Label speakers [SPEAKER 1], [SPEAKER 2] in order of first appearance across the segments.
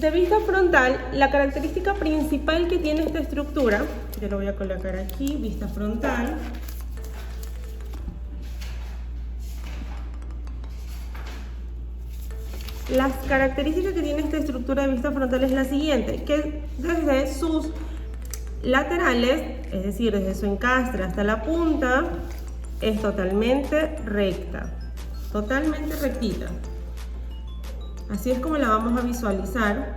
[SPEAKER 1] De vista frontal, la característica principal que tiene esta estructura, yo lo voy a colocar aquí, vista frontal. Las características que tiene esta estructura de vista frontal es la siguiente, que desde sus laterales, es decir, desde su encastre hasta la punta, es totalmente recta, totalmente rectita. Así es como la vamos a visualizar.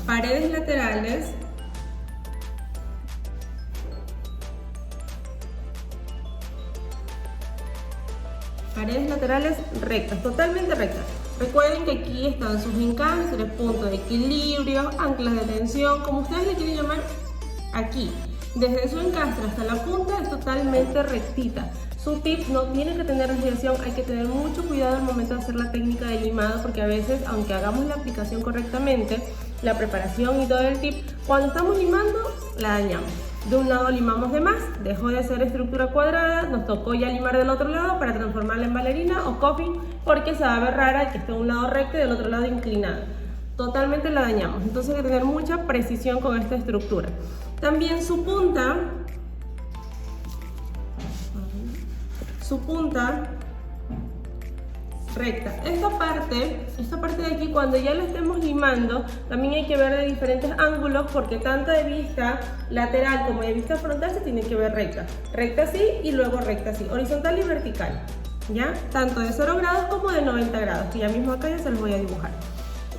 [SPEAKER 1] Paredes laterales. Paredes laterales rectas, totalmente rectas. Recuerden que aquí están sus encastres, puntos de equilibrio, anclas de tensión, como ustedes le quieren llamar aquí. Desde su encastre hasta la punta es totalmente rectita. Su tip no tiene que tener desviación, hay que tener mucho cuidado al momento de hacer la técnica de limado, porque a veces, aunque hagamos la aplicación correctamente, la preparación y todo el tip, cuando estamos limando, la dañamos. De un lado limamos de más, dejó de ser estructura cuadrada, nos tocó ya limar del otro lado para transformarla en bailarina o coffin, porque se va a ver rara que esté de un lado recto y del otro lado inclinada. Totalmente la dañamos, entonces hay que tener mucha precisión con esta estructura. También su punta recta. Esta parte de aquí, cuando ya la estemos limando, también hay que ver de diferentes ángulos, porque tanto de vista lateral como de vista frontal se tiene que ver recta. Recta así y luego recta así, horizontal y vertical, ¿ya? Tanto de 0 grados como de 90 grados, que ya mismo acá ya se los voy a dibujar,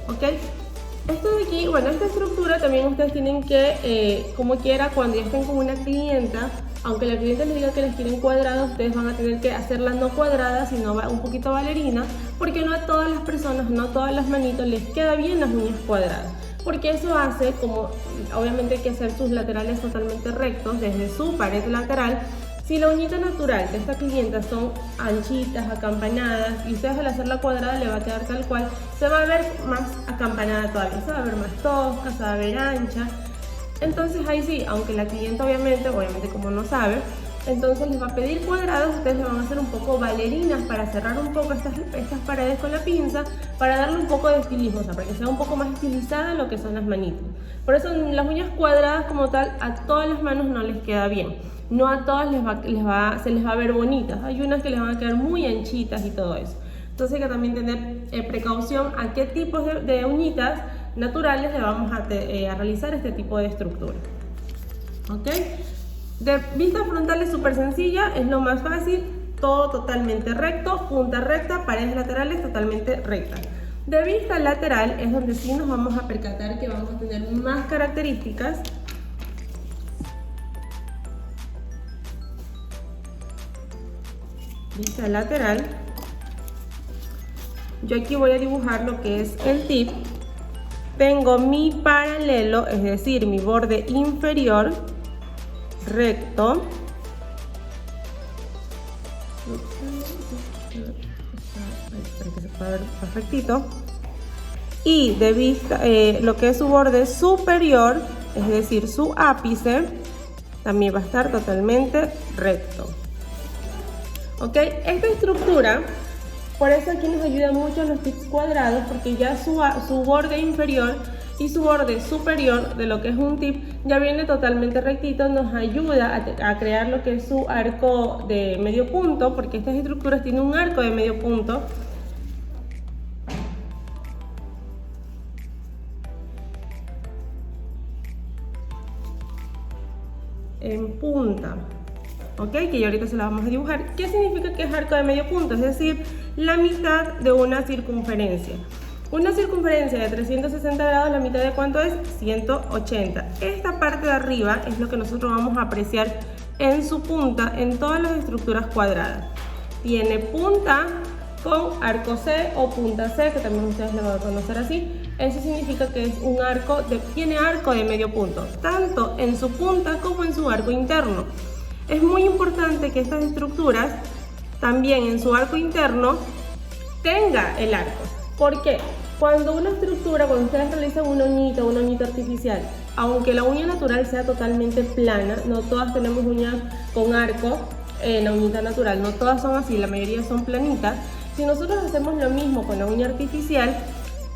[SPEAKER 1] ¿ok? Esto de aquí, bueno, esta estructura también ustedes tienen que, como quiera, cuando ya estén con una clienta, aunque la clienta les diga que les quieren cuadrada, ustedes van a tener que hacerla no cuadrada, sino un poquito bailarina, porque no a todas las personas, no a todas las manitos les queda bien las uñas cuadradas, porque eso hace, como obviamente hay que hacer sus laterales totalmente rectos desde su pared lateral. Si la uñita natural de esta clienta son anchitas, acampanadas, y ustedes al hacerla cuadrada le va a quedar tal cual, se va a ver más acampanada todavía, se va a ver más tosca, se va a ver ancha. Entonces ahí sí, aunque la clienta obviamente como no sabe, entonces les va a pedir cuadrados, ustedes le van a hacer un poco bailarinas para cerrar un poco estas paredes con la pinza, para darle un poco de estilismo, o sea, para que sea un poco más estilizada lo que son las manitas. Por eso las uñas cuadradas como tal, a todas las manos no les queda bien. No a todas se les va a ver bonitas. Hay unas que les van a quedar muy anchitas y todo eso. Entonces hay que también tener precaución a qué tipos de uñitas naturales le vamos a realizar este tipo de estructura. ¿Ok? De vista frontal es súper sencilla, es lo más fácil, todo totalmente recto, punta recta, paredes laterales totalmente rectas. De vista lateral es donde sí nos vamos a percatar que vamos a tener más características. Vista lateral. Yo aquí voy a dibujar lo que es el tip. Tengo mi paralelo, es decir, mi borde inferior recto. Para que se pueda ver perfectito. Y de vista, lo que es su borde superior, es decir, su ápice, también va a estar totalmente recto. ¿Ok? Esta estructura, por eso aquí nos ayuda mucho los tips cuadrados, porque ya su borde inferior y su borde superior de lo que es un tip ya viene totalmente rectito, nos ayuda a crear lo que es su arco de medio punto, porque estas estructuras tienen un arco de medio punto. En punta, ¿ok? Que ya ahorita se la vamos a dibujar. ¿Qué significa que es arco de medio punto? Es decir, la mitad de una circunferencia. Una circunferencia de 360 grados, ¿la mitad de cuánto es? 180. Esta parte de arriba es lo que nosotros vamos a apreciar en su punta en todas las estructuras cuadradas. Tiene punta con arco C o punta C, que también ustedes lo van a conocer así. Eso significa que es un arco tiene arco de medio punto, tanto en su punta como en su arco interno. Es muy importante que estas estructuras también en su arco interno tenga el arco. ¿Por qué? Cuando ustedes realizan una uñita artificial, aunque la uña natural sea totalmente plana, no todas tenemos uñas con arco en la uñita natural, no todas son así, la mayoría son planitas. Si nosotros hacemos lo mismo con la uña artificial,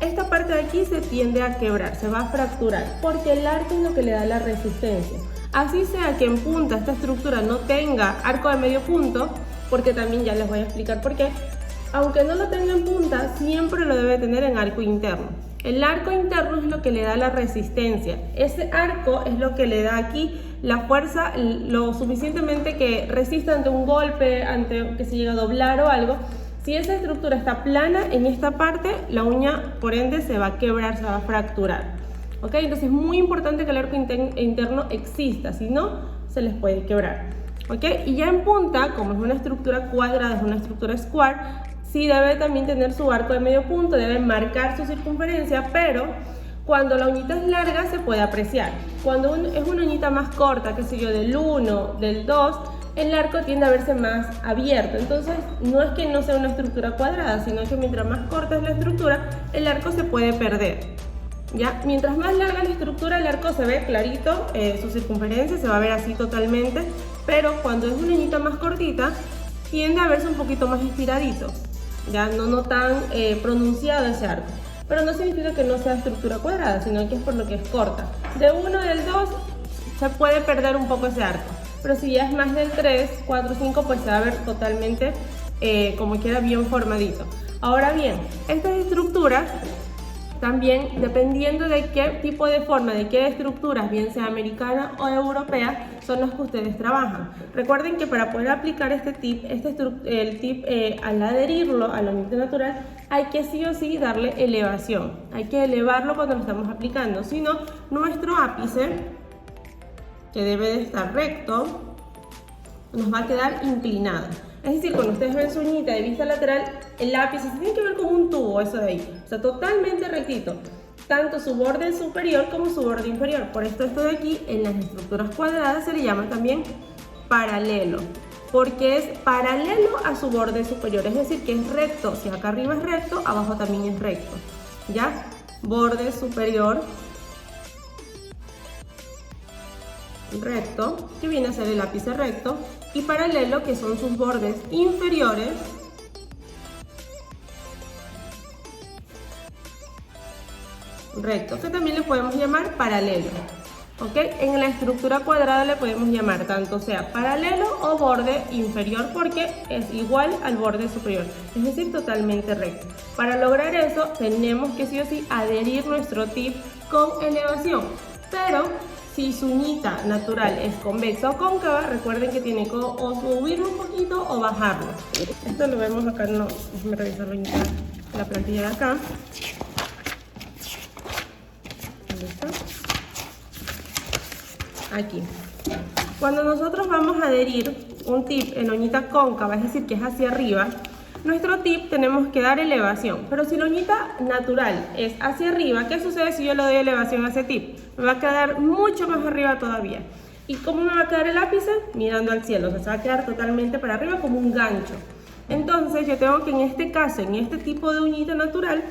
[SPEAKER 1] esta parte parte de aquí se tiende a quebrar, se va a fracturar, porque el arco es lo que le da la resistencia. Así sea que en punta esta estructura no tenga arco de medio punto, porque también ya les voy a explicar por qué, aunque no lo tenga en punta, siempre lo debe tener en arco interno. El arco interno es lo que le da la resistencia. Ese arco es lo que le da aquí la fuerza, lo suficientemente que resista ante un golpe, ante que se llegue a doblar o algo. Si esa estructura está plana, en esta parte la uña por ende se va a quebrar, se va a fracturar. ¿Ok? Entonces es muy importante que el arco interno exista, si no se les puede quebrar. ¿Ok? Y ya en punta, como es una estructura cuadrada, es una estructura square, sí debe también tener su arco de medio punto, debe marcar su circunferencia, pero cuando la uñita es larga se puede apreciar. Cuando es una uñita más corta, qué sé yo, del 1, del 2, el arco tiende a verse más abierto. Entonces no es que no sea una estructura cuadrada, sino que mientras más corta es la estructura, el arco se puede perder. ¿Ya? Mientras más larga la estructura, el arco se ve clarito, su circunferencia se va a ver así totalmente, pero cuando es una uñita más cortita, tiende a verse un poquito más estiradito. Ya no tan pronunciado ese arco, pero no significa que no sea estructura cuadrada, sino que es por lo que es corta. De 1 del 2 se puede perder un poco ese arco, pero si ya es más del 3, 4, 5, pues se va a ver totalmente como queda bien formadito. Ahora bien, estas estructuras también, dependiendo de qué tipo de forma, de qué estructuras, bien sea americana o europea, son las que ustedes trabajan. Recuerden que para poder aplicar este tip, al adherirlo a la uñita natural, hay que sí o sí darle elevación. Hay que elevarlo cuando lo estamos aplicando, si no, nuestro ápice, que debe de estar recto, nos va a quedar inclinado. Es decir, cuando ustedes ven su uñita de vista lateral, el ápice se tiene que ver como un tubo, eso de ahí. O sea, totalmente rectito. Tanto su borde superior como su borde inferior. Por esto de aquí, en las estructuras cuadradas, se le llama también paralelo. Porque es paralelo a su borde superior. Es decir, que es recto. Si acá arriba es recto, abajo también es recto. ¿Ya? Borde superior recto, que viene a ser el ápice recto, y paralelo, que son sus bordes inferiores rectos, que también le podemos llamar paralelo. ¿Ok? En la estructura cuadrada le podemos llamar tanto sea paralelo o borde inferior, porque es igual al borde superior, es decir, totalmente recto. Para lograr eso tenemos que sí o sí adherir nuestro tip con elevación, pero si su uñita natural es convexa o cóncava, recuerden que tiene que o subirlo un poquito o bajarlo. Esto lo vemos acá, no, déjenme revisar la plantilla de acá. ¿Dónde está? Aquí. Cuando nosotros vamos a adherir un tip en uñita cóncava, es decir, que es hacia arriba, nuestro tip tenemos que dar elevación. Pero si la uñita natural es hacia arriba, ¿qué sucede si yo le doy elevación a ese tip? Me va a quedar mucho más arriba todavía. ¿Y cómo me va a quedar el ápice? Mirando al cielo, o sea, se va a quedar totalmente para arriba como un gancho. Entonces yo tengo que en este caso, en este tipo de uñita natural,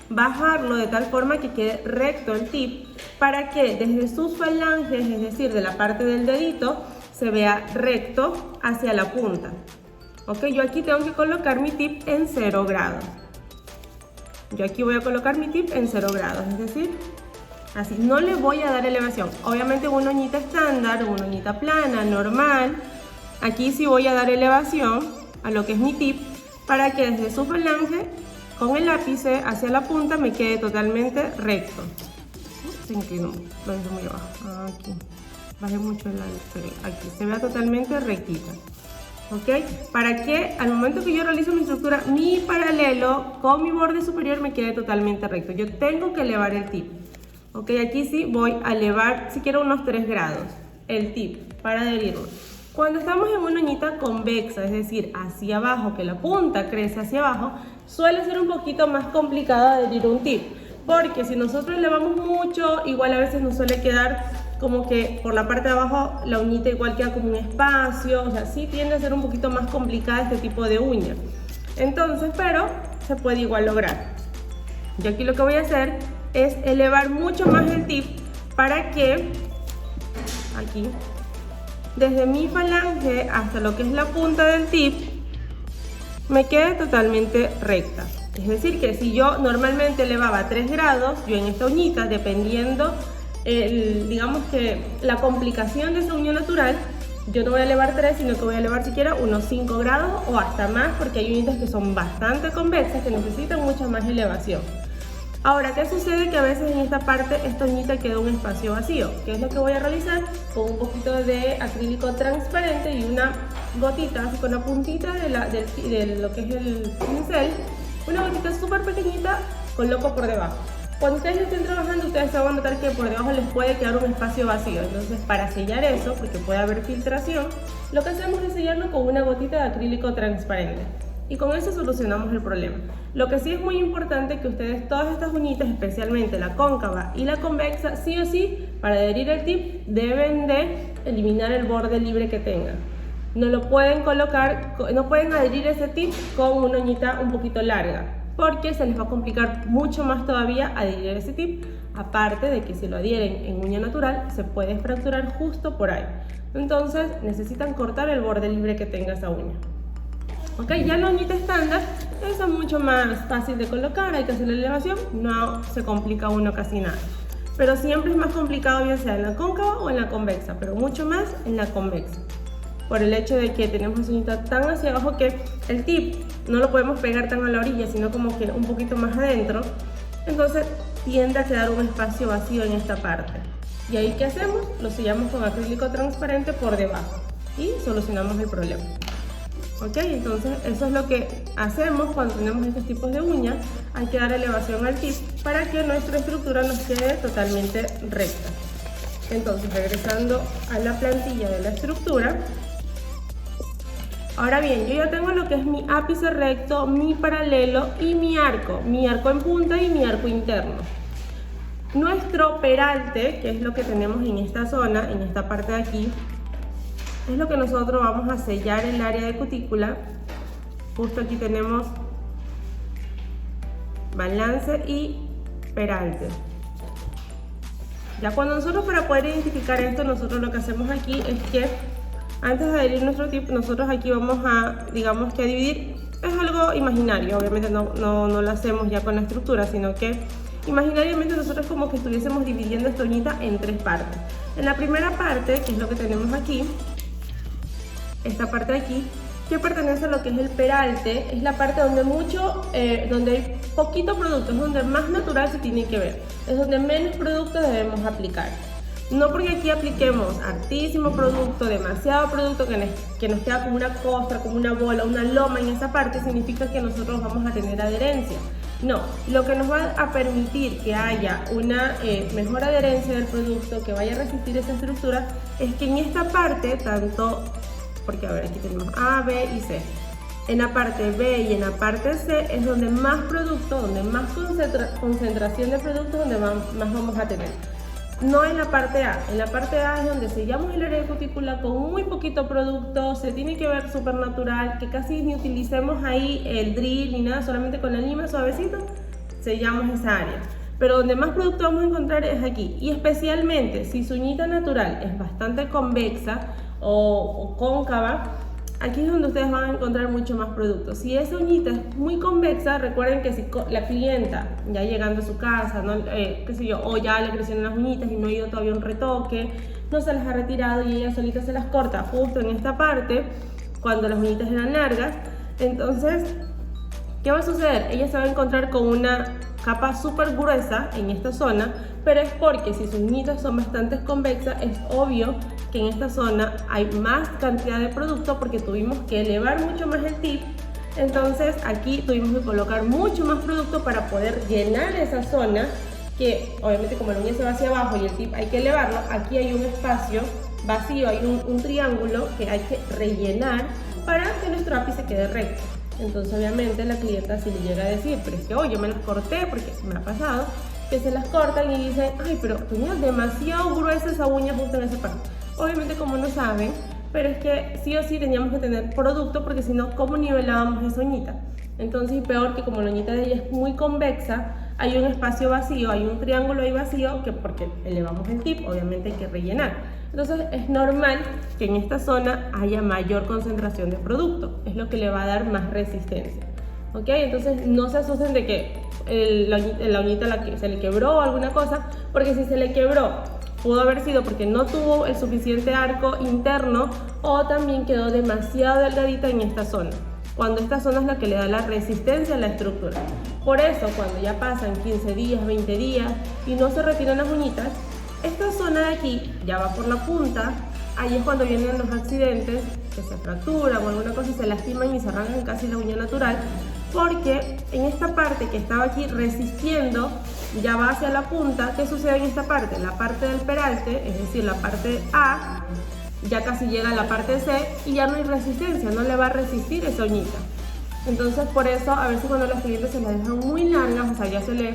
[SPEAKER 1] bajarlo de tal forma que quede recto el tip, para que desde sus falanges, es decir, de la parte del dedito, se vea recto hacia la punta. Ok, yo aquí tengo que colocar mi tip en 0 grados. Yo aquí voy a colocar mi tip en 0 grados, es decir, así. No le voy a dar elevación. Obviamente una uñita estándar, una uñita plana, normal. Aquí sí voy a dar elevación a lo que es mi tip, para que desde su falange, con el ápice hacia la punta, me quede totalmente recto. Se inclinó, lo hice muy abajo. Aquí, bajé mucho el ápice. Aquí se vea totalmente rectita. ¿Ok? Para que al momento que yo realizo mi estructura, mi paralelo con mi borde superior me quede totalmente recto. Yo tengo que elevar el tip. ¿Ok? Aquí sí voy a elevar, si quiero, unos 3 grados el tip para adherirlo. Cuando estamos en una uñita convexa, es decir, hacia abajo, que la punta crece hacia abajo, suele ser un poquito más complicado adherir un tip. Porque si nosotros elevamos mucho, igual a veces nos suele quedar como que por la parte de abajo la uñita igual queda como un espacio, o sea, sí tiende a ser un poquito más complicada este tipo de uña. Entonces, pero se puede igual lograr. Yo aquí lo que voy a hacer es elevar mucho más el tip para que aquí, desde mi falange hasta lo que es la punta del tip, me quede totalmente recta. Es decir, que si yo normalmente elevaba 3 grados, yo en esta uñita, dependiendo, digamos que la complicación de esa uña natural, yo no voy a elevar 3, sino que voy a elevar siquiera unos 5 grados o hasta más, porque hay uñitas que son bastante convexas, que necesitan mucha más elevación. Ahora, ¿qué sucede? Que a veces en esta parte, esta uñita queda un espacio vacío. ¿Qué es lo que voy a realizar? Con un poquito de acrílico transparente y una gotita, así con la puntita de lo que es el pincel, una gotita súper pequeñita, coloco por debajo. Cuando ustedes estén trabajando, ustedes se van a notar que por debajo les puede quedar un espacio vacío. Entonces, para sellar eso, porque puede haber filtración, lo que hacemos es sellarlo con una gotita de acrílico transparente. Y con eso solucionamos el problema. Lo que sí es muy importante que ustedes, todas estas uñitas, especialmente la cóncava y la convexa, sí o sí, para adherir el tip, deben de eliminar el borde libre que tengan. No lo pueden colocar, no pueden adherir ese tip con una uñita un poquito larga, porque se les va a complicar mucho más todavía adherir ese tip. Aparte de que si lo adhieren en uña natural, se puede fracturar justo por ahí. Entonces necesitan cortar el borde libre que tenga esa uña. Ok, ya la uñita estándar, eso es mucho más fácil de colocar, hay que hacer la elevación, no se complica uno casi nada. Pero siempre es más complicado, bien sea en la cóncava o en la convexa, pero mucho más en la convexa. Por el hecho de que tenemos la uñita tan hacia abajo que el tip no lo podemos pegar tan a la orilla, sino como que un poquito más adentro. Entonces tiende a quedar un espacio vacío en esta parte. Y ahí, ¿qué hacemos? Lo sellamos con acrílico transparente por debajo y solucionamos el problema. Ok, entonces eso es lo que hacemos cuando tenemos estos tipos de uñas. Hay que dar elevación al tip para que nuestra estructura nos quede totalmente recta. Entonces, regresando a la plantilla de la estructura. Ahora bien, yo ya tengo lo que es mi ápice recto, mi paralelo y mi arco en punta y mi arco interno. Nuestro peralte, que es lo que tenemos en esta zona, en esta parte de aquí, es lo que nosotros vamos a sellar el área de cutícula. Justo aquí tenemos balance y peralte. Ya cuando nosotros, para poder identificar esto, nosotros lo que hacemos aquí es que antes de adherir nuestro tip, nosotros aquí vamos a, digamos que dividir, es algo imaginario, obviamente no lo hacemos ya con la estructura, sino que imaginariamente nosotros como que estuviésemos dividiendo esta uñita en 3 partes. En la primera parte, que es lo que tenemos aquí, esta parte de aquí, que pertenece a lo que es el peralte, es la parte donde donde hay poquito producto, es donde más natural se tiene que ver, es donde menos producto debemos aplicar. No porque aquí apliquemos hartísimo producto, demasiado producto que nos queda como una costra, como una bola, una loma en esa parte, significa que nosotros vamos a tener adherencia. No, lo que nos va a permitir que haya una mejor adherencia del producto, que vaya a resistir esa estructura, es que en esta parte, porque a ver, aquí tenemos A, B y C. En la parte B y en la parte C es donde más producto, donde más concentración de producto, donde más vamos a tener. No en la parte A. En la parte A es donde sellamos el área de cutícula con muy poquito producto, se tiene que ver súper natural, que casi ni utilicemos ahí el drill ni nada, solamente con la lima suavecito sellamos esa área. Pero donde más producto vamos a encontrar es aquí. Y especialmente si su uñita natural es bastante convexa o cóncava, aquí es donde ustedes van a encontrar mucho más producto. Si esa uñita es muy convexa, recuerden que si la clienta ya llegando a su casa, qué sé yo, o ya le crecieron las uñitas y no ha ido todavía un retoque, no se las ha retirado y ella solita se las corta justo en esta parte, cuando las uñitas eran largas, entonces, ¿qué va a suceder? Ella se va a encontrar con una capa súper gruesa en esta zona, pero es porque si sus uñitas son bastante convexas, es obvio que en esta zona hay más cantidad de producto porque tuvimos que elevar mucho más el tip. Entonces aquí tuvimos que colocar mucho más producto para poder llenar esa zona, que obviamente como la uña se va hacia abajo y el tip hay que elevarlo, aquí hay un espacio vacío, hay un triángulo que hay que rellenar para que nuestro ápice quede recto. Entonces obviamente la clienta, si le llega a decir, pero es que oye, me las corté, porque me ha pasado que se las cortan y dicen, ay, pero tenía demasiado gruesa esa uña justo en esa parte. Obviamente como no saben, pero es que sí o sí teníamos que tener producto, porque si no, ¿cómo nivelábamos esa uñita? Entonces, y peor que como la uñita de ella es muy convexa, hay un espacio vacío, hay un triángulo ahí vacío, que porque elevamos el tip, obviamente hay que rellenar. Entonces es normal que en esta zona haya mayor concentración de producto, es lo que le va a dar más resistencia. ¿ok? Entonces no se asusten de que la uñita se le quebró o alguna cosa, porque si se le quebró pudo haber sido porque no tuvo el suficiente arco interno o también quedó demasiado delgadita en esta zona, cuando esta zona es la que le da la resistencia a la estructura. Por eso, cuando ya pasan 15 días, 20 días y no se retiran las uñitas, esta zona de aquí ya va por la punta. Ahí es cuando vienen los accidentes, que se fracturan o alguna cosa y se lastiman y se arrancan casi la uña natural, porque en esta parte que estaba aquí resistiendo ya va hacia la punta. ¿Qué sucede en esta parte? La parte del peralte, es decir, la parte A, ya casi llega a la parte C y ya no hay resistencia, no le va a resistir esa uñita. Entonces por eso a veces cuando los clientes se las dejan muy largas, o sea, ya se le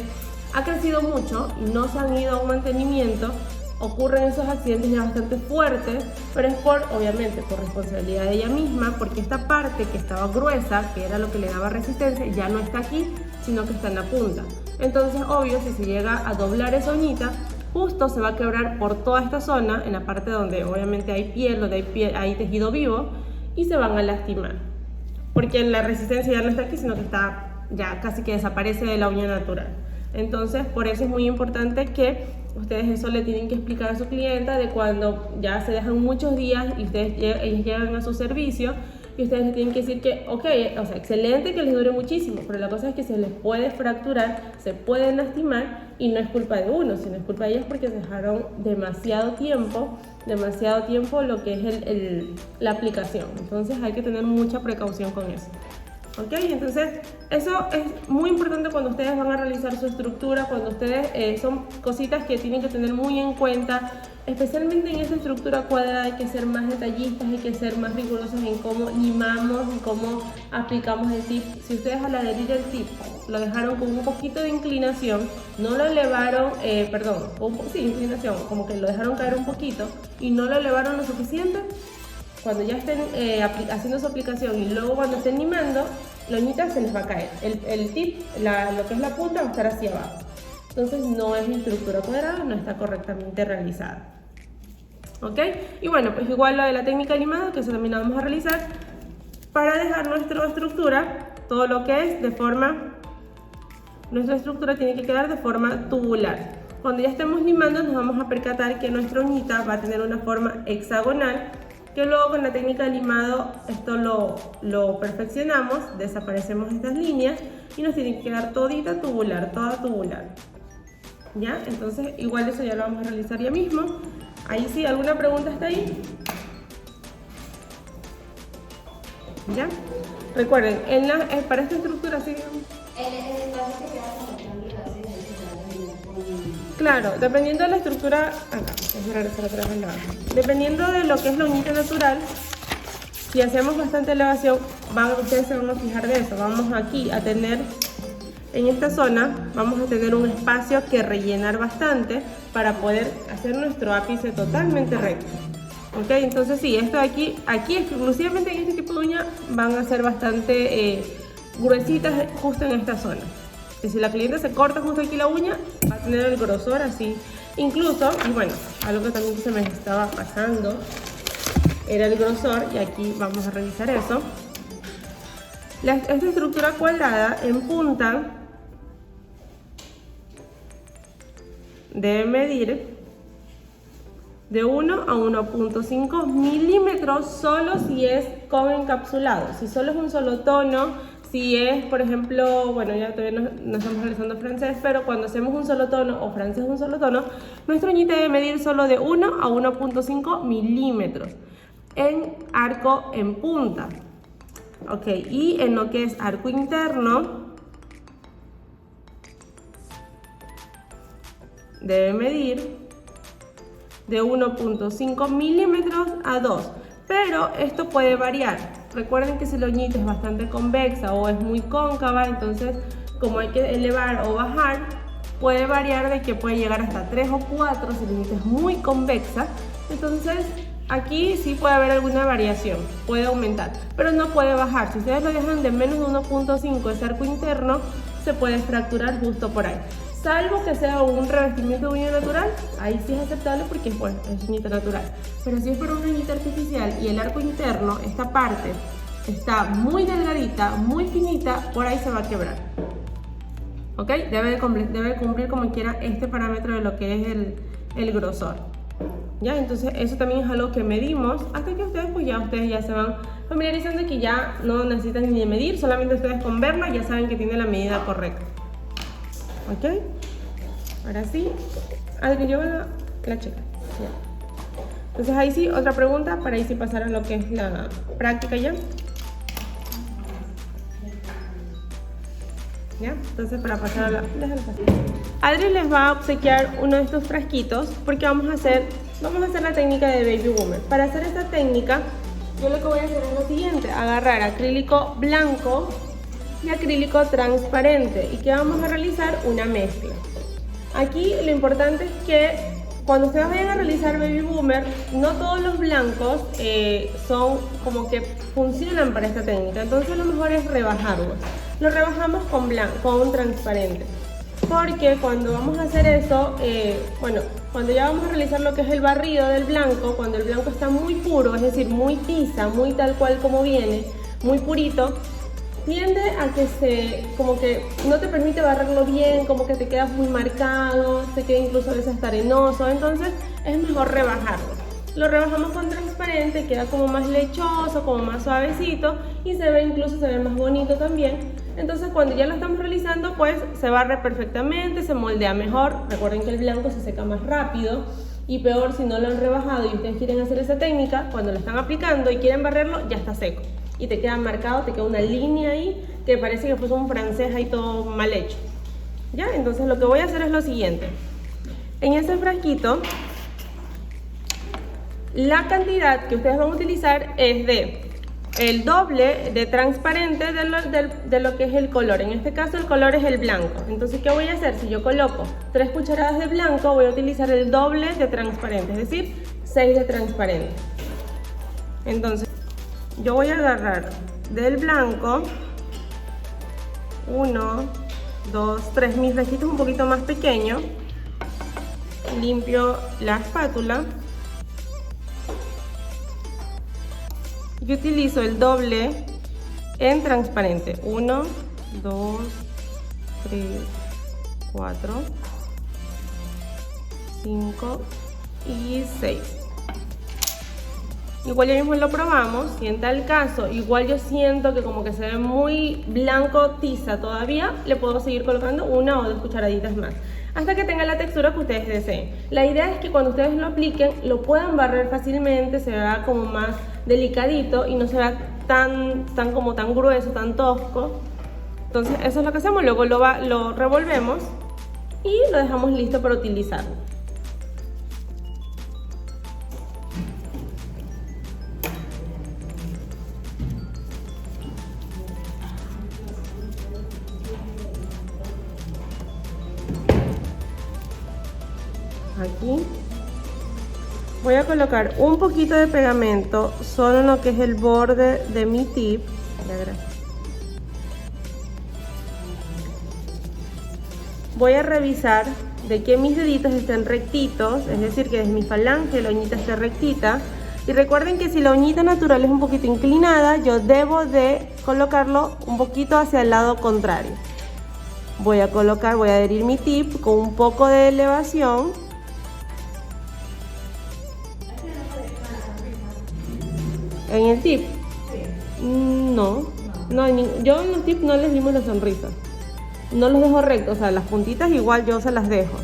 [SPEAKER 1] ha crecido mucho y no se han ido a un mantenimiento, ocurren esos accidentes ya bastante fuertes, pero es obviamente por responsabilidad de ella misma, porque esta parte que estaba gruesa, que era lo que le daba resistencia, ya no está aquí, sino que está en la punta. Entonces, obvio, si se llega a doblar esa uñita, justo se va a quebrar por toda esta zona, en la parte donde obviamente hay piel, donde hay tejido vivo, y se van a lastimar, porque la resistencia ya no está aquí, sino que está ya casi que desaparece de la uña natural. Entonces, por eso es muy importante que ustedes eso le tienen que explicar a su clienta de cuando ya se dejan muchos días y ellos llegan a su servicio y ustedes le tienen que decir que, ok, o sea, excelente que les dure muchísimo, pero la cosa es que se les puede fracturar, se pueden lastimar y no es culpa de uno, sino es culpa de ellos porque dejaron demasiado tiempo lo que es la aplicación. Entonces hay que tener mucha precaución con eso. ¿Ok? Entonces, eso es muy importante cuando ustedes van a realizar su estructura, cuando ustedes son cositas que tienen que tener muy en cuenta, especialmente en esta estructura cuadrada hay que ser más detallistas, hay que ser más rigurosos en cómo limamos y cómo aplicamos el tip. Si ustedes al adherir el tip lo dejaron con un poquito de inclinación, no lo elevaron, inclinación, como que lo dejaron caer un poquito y no lo elevaron lo suficiente, cuando ya estén haciendo su aplicación y luego cuando estén limando, la uñita se les va a caer. El tip, lo que es la punta, va a estar hacia abajo. Entonces no es mi estructura cuadrada, no está correctamente realizada. ¿Ok? Y bueno, pues igual lo de la técnica limada, que eso también la vamos a realizar para dejar nuestra estructura, todo lo que es de forma, nuestra estructura tiene que quedar de forma tubular. Cuando ya estemos limando nos vamos a percatar que nuestra uñita va a tener una forma hexagonal, que luego con la técnica de limado esto lo perfeccionamos, desaparecemos estas líneas y nos tiene que quedar todita tubular, toda tubular. ¿Ya? Entonces igual eso ya lo vamos a realizar ya mismo. Ahí sí, ¿alguna pregunta hasta ahí? ¿Ya? Recuerden, para esta estructura sí. Claro, dependiendo de la estructura, dependiendo de lo que es la uñita natural, si hacemos bastante elevación, ustedes se van a fijar de eso. Vamos aquí a tener, en esta zona, vamos a tener un espacio que rellenar bastante para poder hacer nuestro ápice totalmente recto. ¿Ok? Entonces sí, esto de aquí exclusivamente en este tipo de uña van a ser bastante gruesitas justo en esta zona. Y si la cliente se corta justo aquí la uña, va a tener el grosor así. Incluso, y bueno, algo que también se me estaba pasando era el grosor, y aquí vamos a revisar eso. Esta estructura cuadrada en punta debe medir de 1 a 1.5 milímetros solo si es con encapsulado. Si solo es un solo tono, si es, por ejemplo, bueno, ya todavía no estamos realizando francés, pero cuando hacemos un solo tono o francés un solo tono, nuestra uñita debe medir solo de 1 a 1.5 milímetros en arco en punta. Ok, y en lo que es arco interno, debe medir de 1.5 milímetros a 2, pero esto puede variar. Recuerden que si la uñita es bastante convexa o es muy cóncava, entonces como hay que elevar o bajar, puede variar de que puede llegar hasta 3 o 4 si la uñita es muy convexa. Entonces aquí sí puede haber alguna variación, puede aumentar, pero no puede bajar. Si ustedes lo dejan de menos de 1.5 ese arco interno, se puede fracturar justo por ahí. Salvo que sea un revestimiento de uña natural, ahí sí es aceptable porque bueno, es uñita natural. Pero si es por una uñita artificial y el arco interno, esta parte está muy delgadita, muy finita, por ahí se va a quebrar. ¿Ok? Debe cumplir como quiera este parámetro de lo que es el grosor. ¿Ya? Entonces eso también es algo que medimos hasta que ustedes ya se van familiarizando, que ya no necesitan ni de medir, solamente ustedes con verla ya saben que tiene la medida correcta. ¿Ok? Ahora sí, Adri, yo la checa. Ya. Entonces ahí sí, otra pregunta para ahí sí pasar a lo que es la práctica ya. ¿Ya? Entonces para pasar a la... Déjalo pasar. Adri les va a obsequiar uno de estos frasquitos porque vamos a hacer la técnica de Baby Boomer. Para hacer esta técnica, yo lo que voy a hacer es lo siguiente: agarrar acrílico blanco y acrílico transparente, y que vamos a realizar una mezcla. Aquí lo importante es que cuando ustedes vayan a realizar Baby Boomer, no todos los blancos son como que funcionan para esta técnica, entonces lo mejor es rebajarlos. Lo rebajamos con un transparente, porque cuando vamos a hacer eso, cuando ya vamos a realizar lo que es el barrido del blanco, cuando el blanco está muy puro, es decir, muy tiza, muy tal cual como viene, muy purito, tiende a que como que no te permite barrerlo bien, como que te quedas muy marcado, te queda incluso a veces hasta arenoso, entonces es mejor rebajarlo. Lo rebajamos con transparente, queda como más lechoso, como más suavecito, y se ve más bonito también. Entonces cuando ya lo estamos realizando, pues se barre perfectamente, se moldea mejor. Recuerden que el blanco se seca más rápido, y peor si no lo han rebajado y ustedes quieren hacer esa técnica, cuando lo están aplicando y quieren barrerlo, ya está seco y te queda marcado, te queda una línea ahí que parece que fue un francés ahí todo mal hecho. ¿Ya? Entonces lo que voy a hacer es lo siguiente: en ese frasquito, la cantidad que ustedes van a utilizar es el doble de transparente de lo que es el color. En este caso el color es el blanco. Entonces, ¿qué voy a hacer? Si yo coloco 3 cucharadas de blanco, voy a utilizar el doble de transparente, es decir, 6 de transparente. Entonces yo voy a agarrar del blanco 1, 2, 3, mi frasquito es un poquito más pequeño, limpio la espátula y utilizo el doble en transparente. 1, 2, 3, 4, 5 y 6. Igual ya mismo lo probamos, si en tal caso igual yo siento que como que se ve muy blanco tiza todavía, le puedo seguir colocando 1 o 2 cucharaditas más, hasta que tenga la textura que ustedes deseen. La idea es que cuando ustedes lo apliquen, lo puedan barrer fácilmente, se vea como más delicadito y no se vea tan grueso, tan tosco. Entonces eso es lo que hacemos, luego lo revolvemos y lo dejamos listo para utilizarlo. Aquí voy a colocar un poquito de pegamento solo en lo que es el borde de mi tip. Voy a revisar de que mis deditos estén rectitos, es decir, que desde mi falange la uñita esté rectita. Y recuerden que si la uñita natural es un poquito inclinada, yo debo de colocarlo un poquito hacia el lado contrario. Voy a adherir mi tip con un poco de elevación. ¿En el tip? Sí. No, yo en los tips no les dimos la sonrisa. No los dejo rectos, o sea, las puntitas igual yo se las dejo.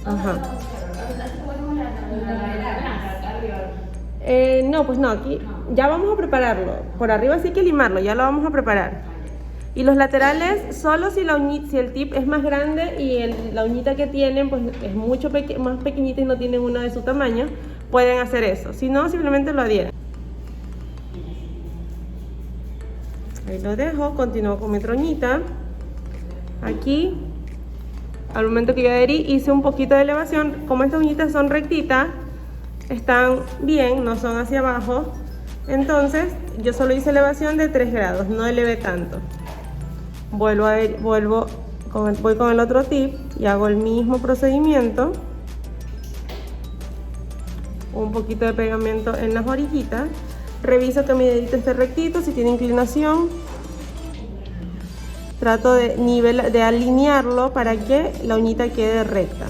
[SPEAKER 1] Ajá. No, pues no, aquí ya vamos a prepararlo. Por arriba sí hay que limarlo, ya lo vamos a preparar. Y los laterales, solo si el tip es más grande y la uñita que tienen pues es mucho más pequeñita y no tienen una de su tamaño, pueden hacer eso. Si no, simplemente lo adhieren. Ahí lo dejo, continúo con mi troñita. Aquí, al momento que yo adherí, hice un poquito de elevación. Como estas uñitas son rectitas, están bien, no son hacia abajo. Entonces, yo solo hice elevación de 3 grados, no elevé tanto. Voy con el otro tip y hago el mismo procedimiento. Un poquito de pegamento en las orillitas. reviso que mi dedito esté rectito, si tiene inclinación. Trato de alinearlo para que la uñita quede recta.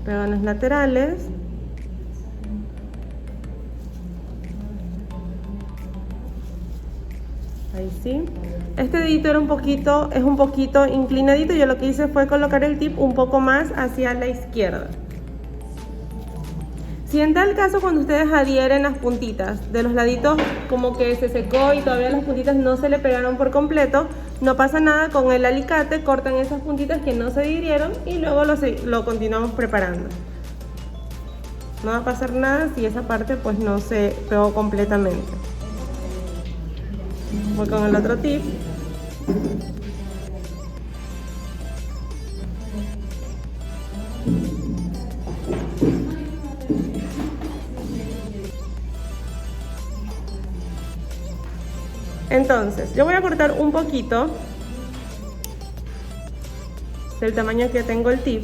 [SPEAKER 1] Pego en los laterales. Ahí sí. Este dedito es un poquito inclinadito. Yo lo que hice fue colocar el tip un poco más hacia la izquierda. Si en tal caso cuando ustedes adhieren las puntitas de los laditos como que se secó y todavía las puntitas no se le pegaron por completo, no pasa nada, con el alicate cortan esas puntitas que no se adhirieron y luego lo continuamos preparando. No va a pasar nada si esa parte pues no se pegó completamente. Voy con el otro tip. Entonces, yo voy a cortar un poquito del tamaño que tengo el tip.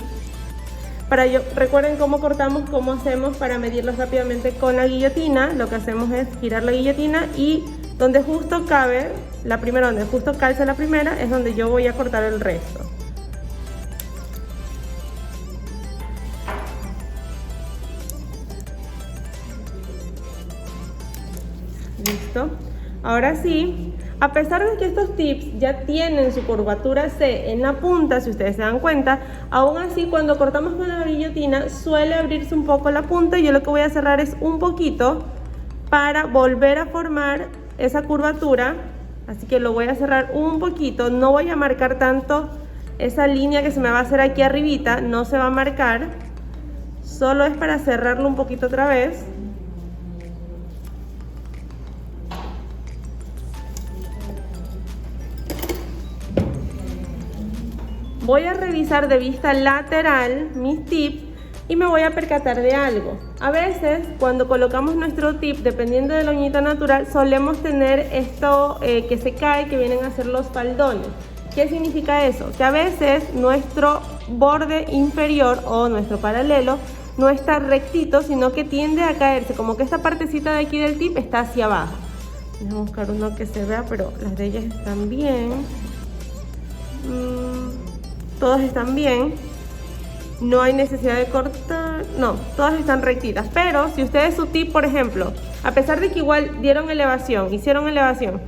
[SPEAKER 1] Recuerden cómo cortamos, cómo hacemos para medirlos rápidamente con la guillotina. Lo que hacemos es girar la guillotina y donde justo cabe la primera, donde justo calza la primera, es donde yo voy a cortar el resto. Listo. Ahora sí, a pesar de que estos tips ya tienen su curvatura C en la punta, si ustedes se dan cuenta, aún así cuando cortamos con la guillotina suele abrirse un poco la punta y yo lo que voy a cerrar es un poquito para volver a formar esa curvatura. Así que lo voy a cerrar un poquito, no voy a marcar tanto esa línea que se me va a hacer aquí arribita, no se va a marcar, solo es para cerrarlo un poquito otra vez. Voy a revisar de vista lateral mis tips y me voy a percatar de algo. A veces cuando colocamos nuestro tip, dependiendo de la uñita natural, solemos tener esto que se cae, que vienen a ser los faldones. ¿Qué significa eso? Que a veces nuestro borde inferior o nuestro paralelo no está rectito, sino que tiende a caerse, como que esta partecita de aquí del tip está hacia abajo. Voy a buscar uno que se vea, pero las de ellas están bien. Todas están bien, no hay necesidad de cortar, no, todas están rectitas. Pero si ustedes su tip, por ejemplo, a pesar de que igual dieron elevación, hicieron elevación,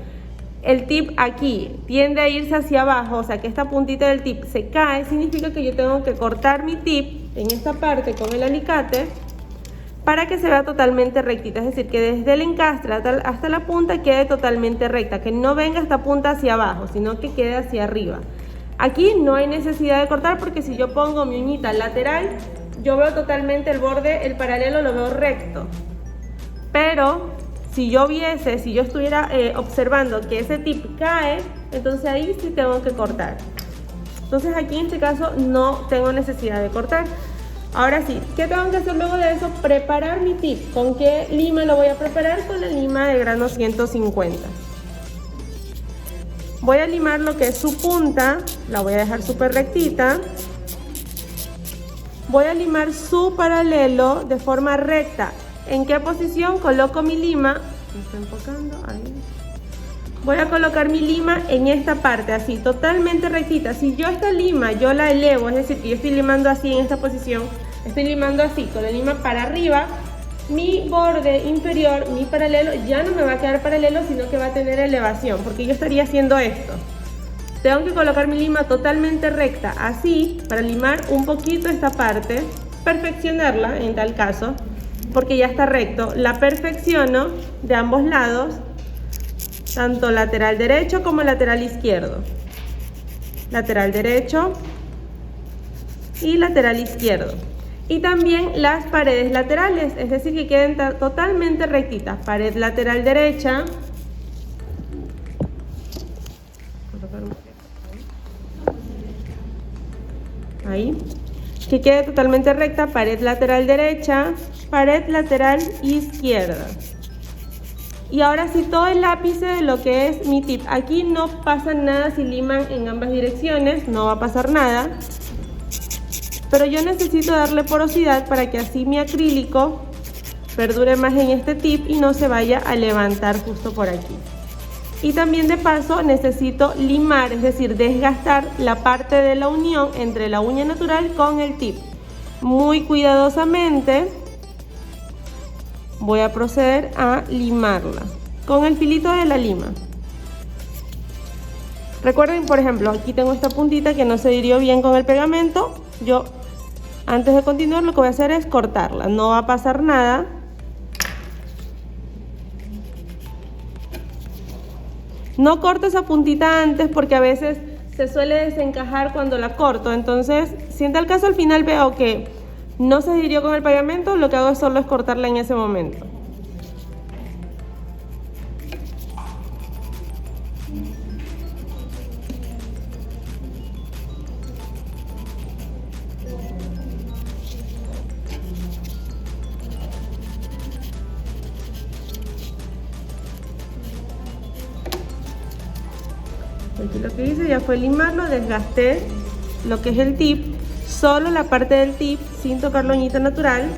[SPEAKER 1] el tip aquí tiende a irse hacia abajo, o sea que esta puntita del tip se cae, significa que yo tengo que cortar mi tip en esta parte con el alicate para que se vea totalmente rectita, es decir, que desde el encastre hasta la punta quede totalmente recta, que no venga esta punta hacia abajo, sino que quede hacia arriba. Aquí no hay necesidad de cortar porque si yo pongo mi uñita lateral, yo veo totalmente el borde, el paralelo lo veo recto. Pero si yo estuviera observando que ese tip cae, entonces ahí sí tengo que cortar. Entonces aquí en este caso no tengo necesidad de cortar. Ahora sí, ¿qué tengo que hacer luego de eso? Preparar mi tip. ¿Con qué lima lo voy a preparar? Con la lima de grano 150. Voy a limar lo que es su punta, la voy a dejar súper rectita. Voy a limar su paralelo de forma recta. ¿En qué posición coloco mi lima? Me está enfocando, ahí. Voy a colocar mi lima en esta parte, así, totalmente rectita. Si yo esta lima, yo la elevo, es decir, que yo estoy limando así en esta posición, estoy limando así, con la lima para arriba, mi borde inferior, mi paralelo, ya no me va a quedar paralelo, sino que va a tener elevación, porque yo estaría haciendo esto. Tengo que colocar mi lima totalmente recta, así, para limar un poquito esta parte, perfeccionarla en tal caso, porque ya está recto. La perfecciono de ambos lados, tanto lateral derecho como lateral izquierdo. Lateral derecho y lateral izquierdo. Y también las paredes laterales, es decir, que queden totalmente rectitas. Pared lateral derecha. Ahí. que quede totalmente recta, pared lateral derecha, pared lateral izquierda. Y ahora sí, todo el ápice de lo que es mi tip. Aquí no pasa nada si liman en ambas direcciones, no va a pasar nada. Pero yo necesito darle porosidad para que así mi acrílico perdure más en este tip y no se vaya a levantar justo por aquí. Y también de paso necesito limar, es decir, desgastar la parte de la unión entre la uña natural con el tip. Muy cuidadosamente voy a proceder a limarla con el filito de la lima. Recuerden, por ejemplo, aquí tengo esta puntita que no se adhirió bien con el pegamento. Yo, antes de continuar, lo que voy a hacer es cortarla. No va a pasar nada. No corto esa puntita antes porque a veces se suele desencajar cuando la corto. Entonces, si en tal caso al final veo que no se adhirió con el pegamento, lo que hago solo es cortarla en ese momento. Aquí lo que hice ya fue limarlo, desgasté lo que es el tip, solo la parte del tip sin tocar la uñita natural.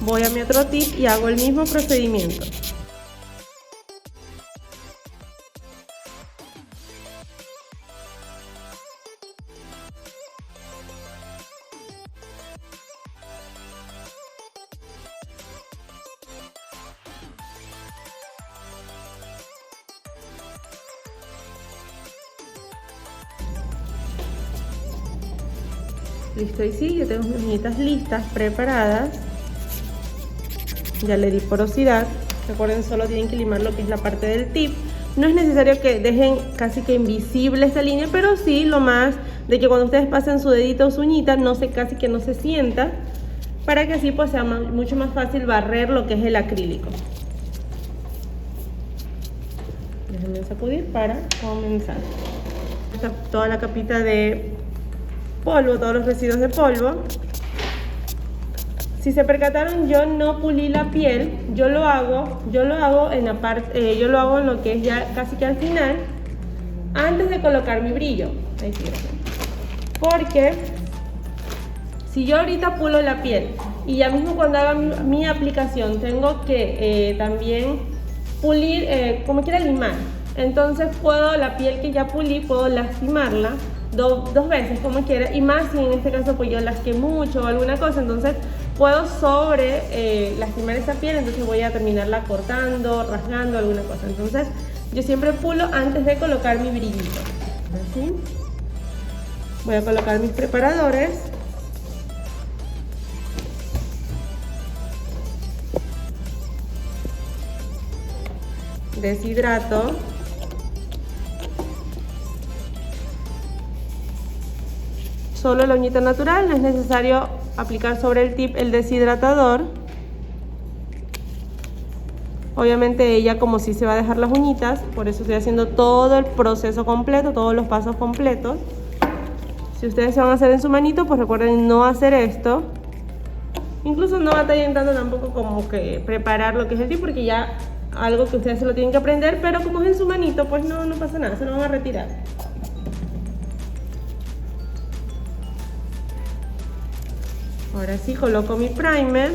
[SPEAKER 1] Voy a mi otro tip y hago el mismo procedimiento. Listo, y sí, yo tengo mis uñitas listas, preparadas. Ya le di porosidad. Recuerden, solo tienen que limar lo que es la parte del tip. No es necesario que dejen casi que invisible esta línea, pero sí lo más de que cuando ustedes pasen su dedito o su uñita, casi que no se sienta, para que así pues sea mucho más fácil barrer lo que es el acrílico. Déjenme sacudir para comenzar. Esta, toda la capita de polvo, todos los residuos de polvo. Si se percataron, yo no pulí la piel, yo lo hago en la parte, yo lo hago en lo que es ya casi que al final, antes de colocar mi brillo. Ahí sí, porque si yo ahorita pulo la piel y ya mismo cuando haga mi aplicación tengo que también pulir, como quiera limar, entonces la piel que ya pulí puedo lastimarla dos veces como quiera, y más si en este caso pues yo lasqué mucho o alguna cosa, entonces puedo lastimar esa piel, entonces voy a terminarla cortando, rasgando, alguna cosa. Entonces yo siempre pulo antes de colocar mi brillito. Así. Voy a colocar mis preparadores. Deshidrato. Solo la uñita natural, no es necesario aplicar sobre el tip el deshidratador. Obviamente ella como si se va a dejar las uñitas, por eso estoy haciendo todo el proceso completo, todos los pasos completos. Si ustedes se van a hacer en su manito, pues recuerden no hacer esto. Incluso no batallen tanto tampoco como que preparar lo que es el tip, porque ya algo que ustedes se lo tienen que aprender, pero como es en su manito, pues no pasa nada, se lo van a retirar. Ahora sí coloco mi primer.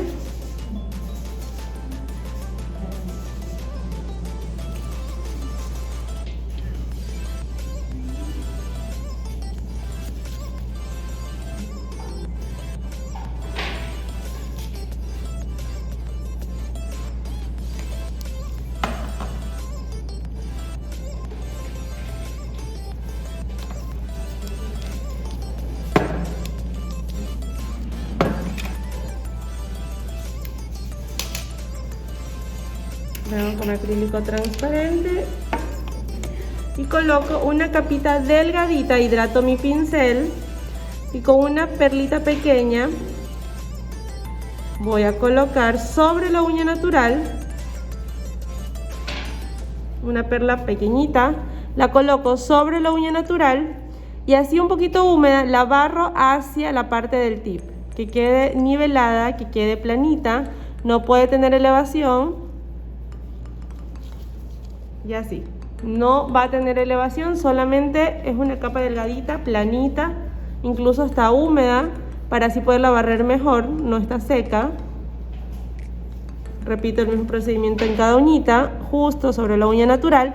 [SPEAKER 1] Vengo con acrílico transparente y coloco una capita delgadita, hidrato mi pincel y con una perlita pequeña voy a colocar sobre la uña natural una perla pequeñita, la coloco sobre la uña natural y así un poquito húmeda la barro hacia la parte del tip. que quede nivelada, que quede planita, no puede tener elevación. Y así, no va a tener elevación, solamente es una capa delgadita, planita, incluso está húmeda, para así poderla barrer mejor, no está seca. Repito el mismo procedimiento en cada uñita, justo sobre la uña natural,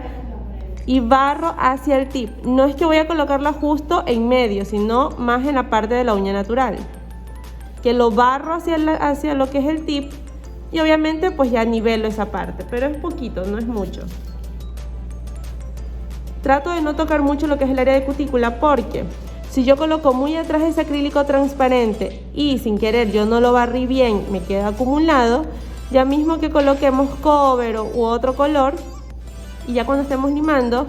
[SPEAKER 1] y barro hacia el tip. No es que voy a colocarla justo en medio, sino más en la parte de la uña natural, que lo barro hacia lo que es el tip, y obviamente pues ya nivelo esa parte, pero es poquito, no es mucho. Trato de no tocar mucho lo que es el área de cutícula, porque si yo coloco muy atrás ese acrílico transparente y sin querer yo no lo barrí bien, me queda acumulado, ya mismo que coloquemos cover u otro color, y ya cuando estemos limando,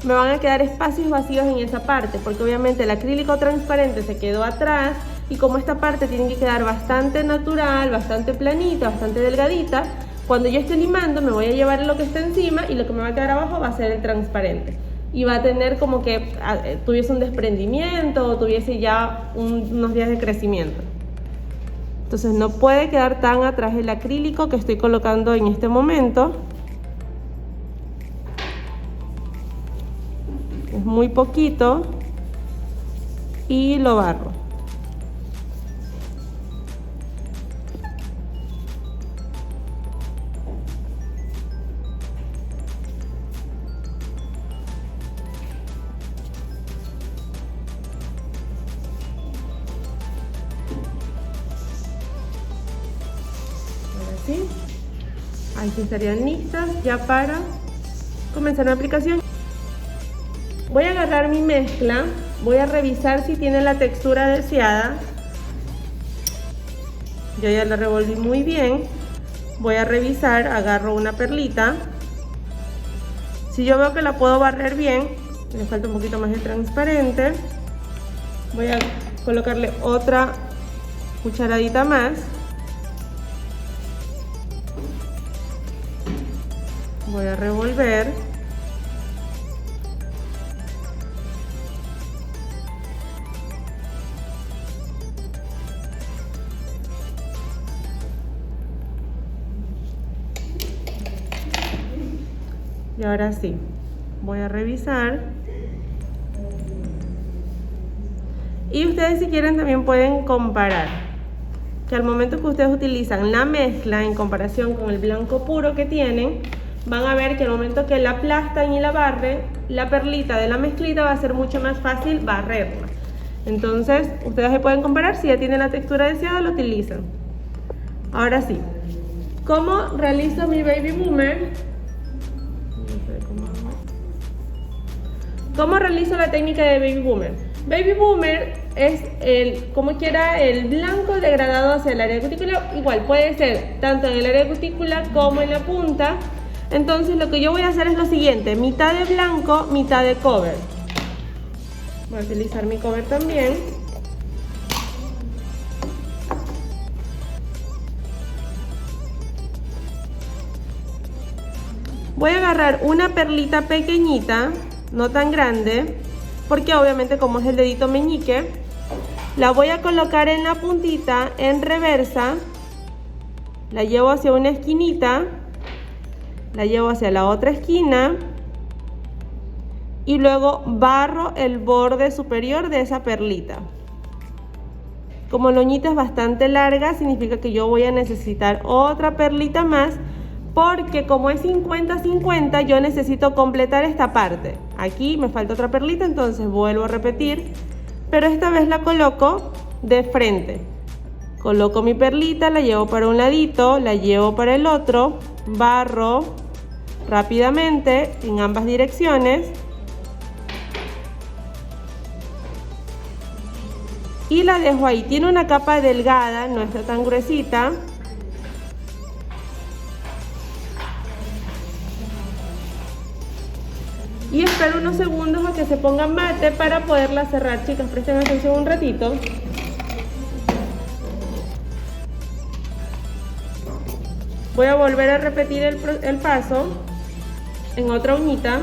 [SPEAKER 1] me van a quedar espacios vacíos en esa parte, porque obviamente el acrílico transparente se quedó atrás, y como esta parte tiene que quedar bastante natural, bastante planita, bastante delgadita, cuando yo esté limando me voy a llevar lo que está encima y lo que me va a quedar abajo va a ser el transparente. Y va a tener como que tuviese un desprendimiento o tuviese ya unos días de crecimiento. Entonces no puede quedar tan atrás el acrílico que estoy colocando en este momento. Es muy poquito y lo barro. ¿Sí? Ahí sí estarían listas ya para comenzar la aplicación. Voy a agarrar mi mezcla, voy a revisar si tiene la textura deseada. Yo ya la revolví muy bien. Voy a revisar, agarro una perlita. Si yo veo que la puedo barrer bien, le falta un poquito más de transparente, voy a colocarle otra cucharadita más. Voy a revolver. Y ahora sí, voy a revisar. Y ustedes si quieren también pueden comparar, que al momento que ustedes utilizan la mezcla en comparación con el blanco puro que tienen, van a ver que al momento que la aplastan y la barren, la perlita de la mezclita va a ser mucho más fácil barrerla. Entonces, ustedes ahí pueden comparar, si ya tienen la textura deseada, lo utilizan. Ahora sí, ¿cómo realizo mi baby boomer? ¿Cómo realizo la técnica de baby boomer? Baby boomer es como quiera el blanco degradado hacia el área de cutícula. Igual puede ser tanto en el área de cutícula como en la punta. Entonces lo que yo voy a hacer es lo siguiente: mitad de blanco, mitad de cover. Voy a utilizar mi cover también. Voy a agarrar una perlita pequeñita, no tan grande, porque obviamente como es el dedito meñique, la voy a colocar en la puntita en reversa, la llevo hacia una esquinita, la llevo hacia la otra esquina y luego barro el borde superior de esa perlita. Como la uñita es bastante larga, significa que yo voy a necesitar otra perlita más, porque como es 50-50, yo necesito completar esta parte. Aquí me falta otra perlita, entonces vuelvo a repetir, pero esta vez la coloco de frente. Coloco mi perlita, la llevo para un ladito, la llevo para el otro, barro rápidamente en ambas direcciones y la dejo ahí. Tiene una capa delgada, no está tan gruesita. Y espero unos segundos a que se ponga mate para poderla cerrar. Chicas, presten atención un ratito. Voy a volver a repetir el paso en otra uñita.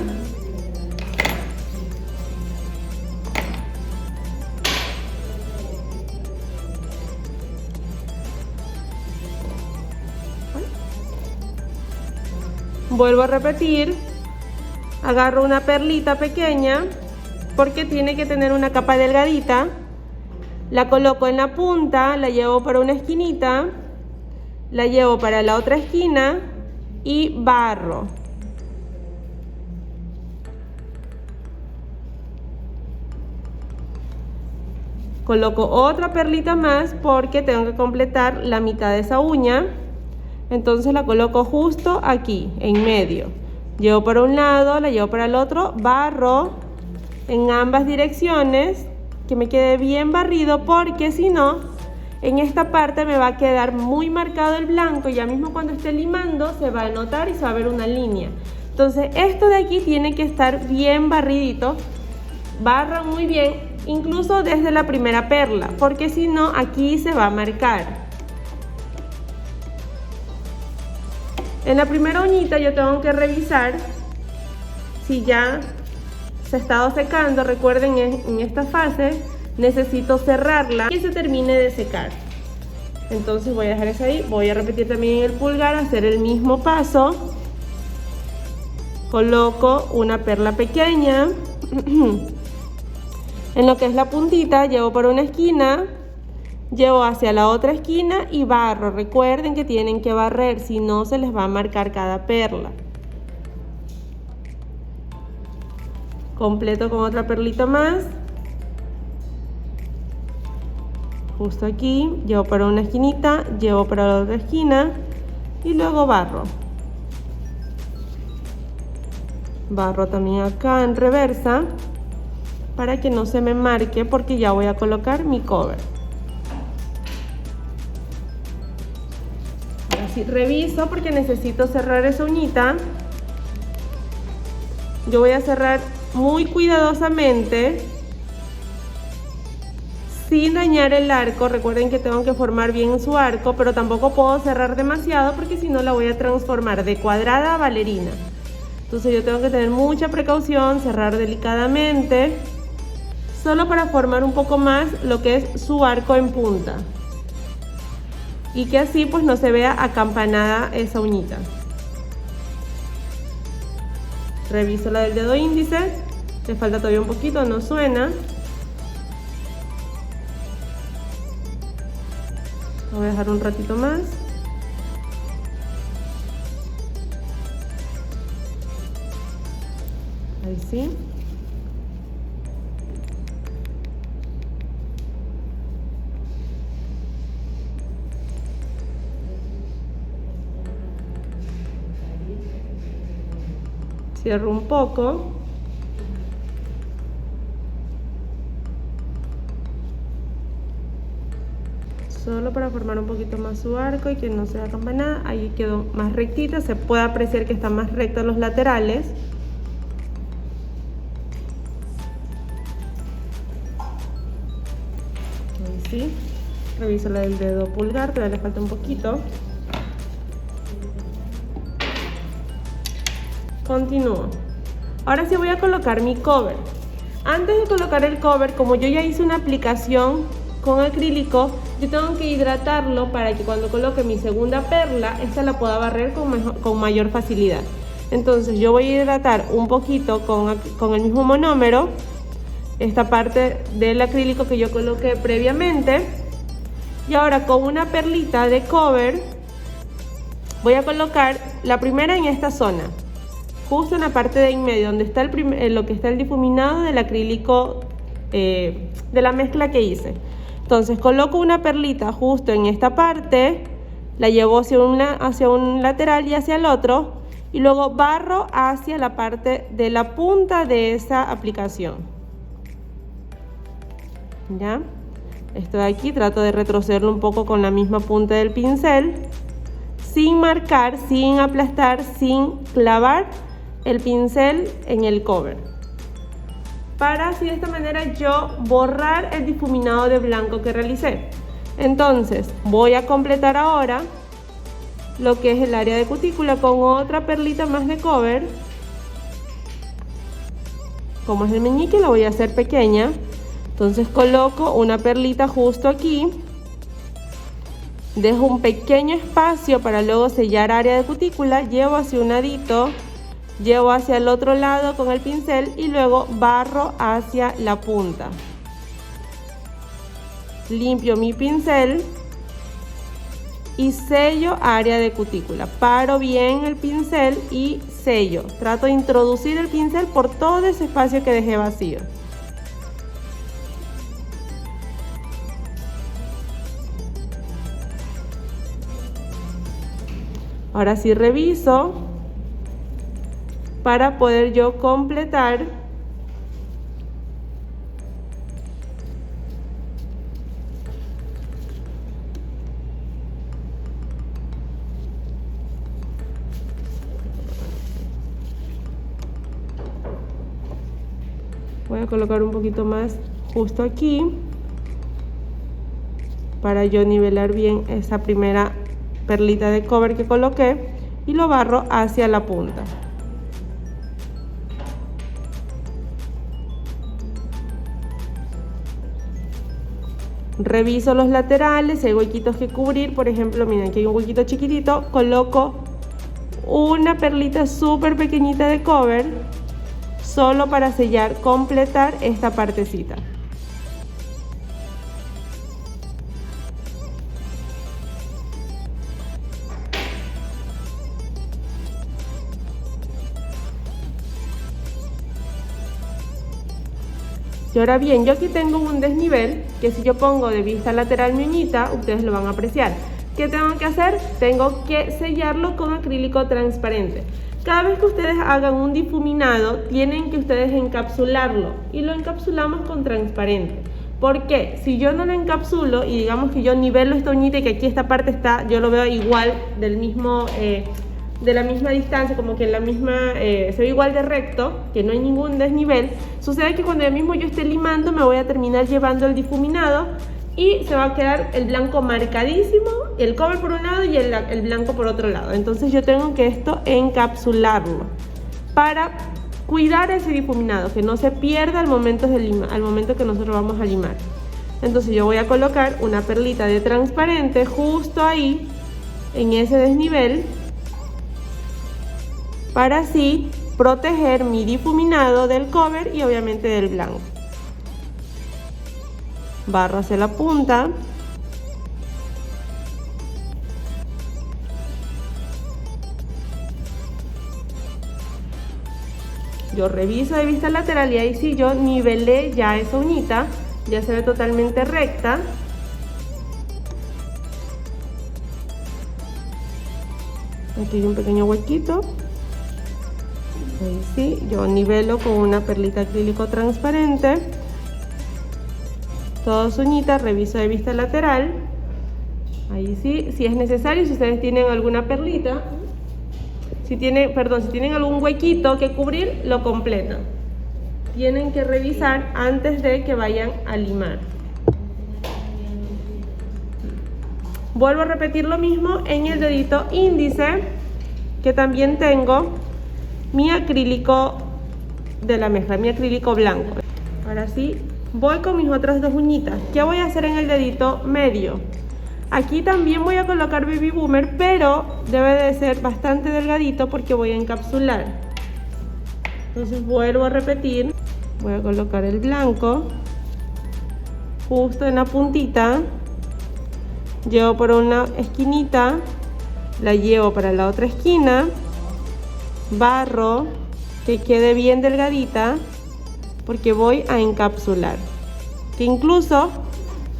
[SPEAKER 1] Vuelvo a repetir, agarro una perlita pequeña porque tiene que tener una capa delgadita, la coloco en la punta, la llevo para una esquinita, la llevo para la otra esquina y barro. Coloco otra perlita más porque tengo que completar la mitad de esa uña. Entonces la coloco justo aquí, en medio. Llevo para un lado, la llevo para el otro, barro en ambas direcciones, que me quede bien barrido porque si no, en esta parte me va a quedar muy marcado el blanco y ya mismo cuando esté limando se va a notar y se va a ver una línea. Entonces esto de aquí tiene que estar bien barridito. Barran muy bien, incluso desde la primera perla, porque si no aquí se va a marcar. En la primera uñita yo tengo que revisar si ya se ha estado secando. Recuerden, en esta fase necesito cerrarla y que se termine de secar. Entonces voy a dejar eso ahí. Voy a repetir también en el pulgar, hacer el mismo paso. Coloco una perla pequeña. En lo que es la puntita, llevo por una esquina, llevo hacia la otra esquina y barro. Recuerden que tienen que barrer, si no se les va a marcar cada perla. Completo con otra perlita más. Justo aquí, llevo para una esquinita, llevo para la otra esquina y luego barro. Barro también acá en reversa para que no se me marque porque ya voy a colocar mi cover. Ahora sí, reviso porque necesito cerrar esa uñita. Yo voy a cerrar muy cuidadosamente sin dañar el arco. Recuerden que tengo que formar bien su arco, pero tampoco puedo cerrar demasiado porque si no la voy a transformar de cuadrada a bailarina. Entonces yo tengo que tener mucha precaución, cerrar delicadamente, solo para formar un poco más lo que es su arco en punta y que así pues no se vea acampanada esa uñita. Reviso la del dedo índice, le falta todavía un poquito, no suena. Voy a dejar un ratito más. Ahí sí. Cierro un poco. Solo para formar un poquito más su arco y que no se vea acampanada. Ahí quedó más rectita. Se puede apreciar que están más rectos los laterales. Ahí sí. Reviso la del dedo pulgar, todavía le falta un poquito. Continúo. Ahora sí voy a colocar mi cover. Antes de colocar el cover, como yo ya hice una aplicación con acrílico, yo tengo que hidratarlo para que cuando coloque mi segunda perla, esta la pueda barrer con mayor facilidad. Entonces yo voy a hidratar un poquito con el mismo monómero esta parte del acrílico que yo coloqué previamente. Y ahora con una perlita de cover voy a colocar la primera en esta zona, justo en la parte de en medio, donde está lo que está el difuminado del acrílico de la mezcla que hice. Entonces coloco una perlita justo en esta parte, la llevo hacia un lateral y hacia el otro, y luego barro hacia la parte de la punta de esa aplicación. ¿Ya? Esto de aquí trato de retrocederlo un poco con la misma punta del pincel, sin marcar, sin aplastar, sin clavar el pincel en el cover, para así de esta manera yo borrar el difuminado de blanco que realicé. Entonces voy a completar ahora lo que es el área de cutícula con otra perlita más de cover. Como es el meñique, la voy a hacer pequeña. Entonces coloco una perlita justo aquí, Dejo un pequeño espacio para luego sellar área de cutícula, llevo hacia un ladito, llevo hacia el otro lado con el pincel y luego barro hacia la punta. Limpio mi pincel y sello área de cutícula. Paro bien el pincel y sello. Trato de introducir el pincel por todo ese espacio que dejé vacío. Ahora sí reviso para poder yo completar voy a colocar un poquito más justo aquí para yo nivelar bien esa primera perlita de cover que coloqué y lo barro hacia la punta. Reviso los laterales, si hay huequitos que cubrir, por ejemplo, miren, aquí hay un huequito chiquitito, coloco una perlita súper pequeñita de cover solo para sellar, completar esta partecita. Y ahora bien, yo aquí tengo un desnivel que si yo pongo de vista lateral mi uñita, ustedes lo van a apreciar. ¿Qué tengo que hacer? Tengo que sellarlo con acrílico transparente. Cada vez que ustedes hagan un difuminado, tienen que ustedes encapsularlo y lo encapsulamos con transparente. ¿Por qué? Si yo no lo encapsulo y digamos que yo nivelo esta uñita y que aquí esta parte está, yo lo veo igual del mismo... de la misma distancia, como que en la misma, se ve igual de recto, que no hay ningún desnivel, sucede que cuando mismo yo esté limando me voy a terminar llevando el difuminado y se va a quedar el blanco marcadísimo, el cover por un lado y el blanco por otro lado. Entonces yo tengo que esto encapsularlo para cuidar ese difuminado, que no se pierda al momento que nosotros vamos a limar. Entonces yo voy a colocar una perlita de transparente justo ahí, en ese desnivel, para así proteger mi difuminado del cover y obviamente del blanco. Barro hacia la punta. Yo reviso de vista lateral y ahí sí yo nivelé ya esa uñita, ya se ve totalmente recta. Aquí hay un pequeño huequito. Ahí sí, yo nivelo con una perlita acrílico transparente. Todas uñitas, reviso de vista lateral. Ahí sí, si es necesario, si ustedes tienen alguna perlita, si tienen algún huequito que cubrir, lo completan. Tienen que revisar antes de que vayan a limar. Vuelvo a repetir lo mismo en el dedito índice, que también tengo mi acrílico de la mezcla, mi acrílico blanco. Ahora sí, voy con mis otras dos uñitas. ¿Qué voy a hacer en el dedito medio? Aquí también voy a colocar Baby Boomer, pero debe de ser bastante delgadito porque voy a encapsular. Entonces vuelvo a repetir. Voy a colocar el blanco justo en la puntita. Llevo por una esquinita, la llevo para la otra esquina. Barro, que quede bien delgadita porque voy a encapsular, que incluso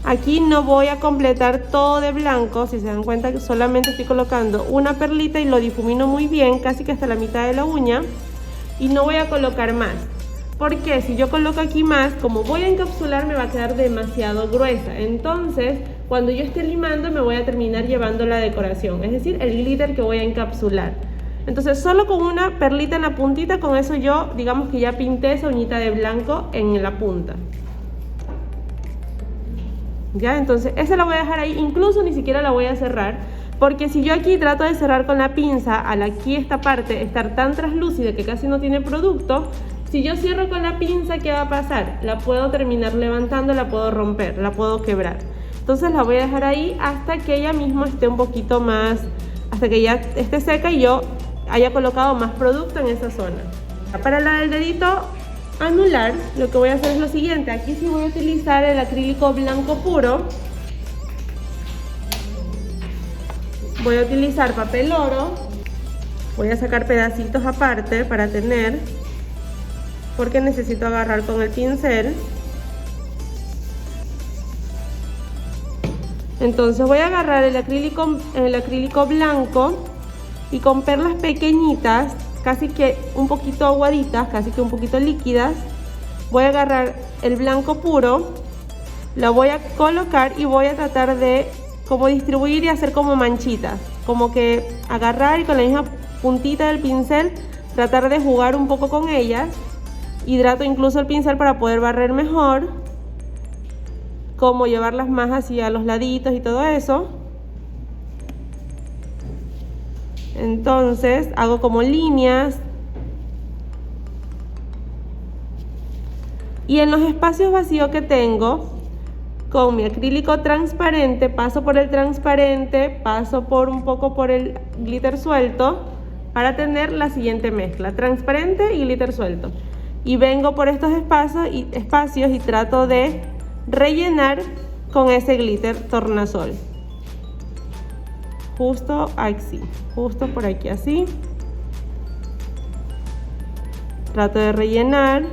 [SPEAKER 1] aquí no voy a completar todo de blanco. Si se dan cuenta que solamente estoy colocando una perlita y lo difumino muy bien, casi que hasta la mitad de la uña, y no voy a colocar más, porque si yo coloco aquí más, como voy a encapsular, me va a quedar demasiado gruesa. Entonces cuando yo esté limando me voy a terminar llevando la decoración, es decir, el glitter que voy a encapsular. Entonces solo con una perlita en la puntita, con eso yo digamos que ya pinté esa uñita de blanco en la punta. Ya, entonces esa la voy a dejar ahí, incluso ni siquiera la voy a cerrar, porque si yo aquí trato de cerrar con la pinza, al aquí esta parte estar tan translúcida que casi no tiene producto, si yo cierro con la pinza, ¿qué va a pasar? La puedo terminar levantando, la puedo romper, la puedo quebrar. Entonces la voy a dejar ahí hasta que ella misma esté un poquito más, hasta que ya esté seca y yo haya colocado más producto en esa zona. Para la del dedito anular, lo que voy a hacer es lo siguiente. Aquí sí voy a utilizar el acrílico blanco puro. Voy a utilizar papel oro. Voy a sacar pedacitos aparte para tener, porque necesito agarrar con el pincel. Entonces voy a agarrar el acrílico blanco y con perlas pequeñitas, casi que un poquito aguaditas, casi que un poquito líquidas, voy a agarrar el blanco puro, la voy a colocar y voy a tratar de como distribuir y hacer como manchitas, como que agarrar y con la misma puntita del pincel tratar de jugar un poco con ellas. Hidrato incluso el pincel para poder barrer mejor, como llevarlas más hacia los laditos y todo eso. Entonces hago como líneas y en los espacios vacíos que tengo con mi acrílico transparente paso por el transparente, paso por un poco por el glitter suelto para tener la siguiente mezcla, transparente y glitter suelto, y vengo por estos espacios y trato de rellenar con ese glitter tornasol. Justo así, justo por aquí así. Trato de rellenar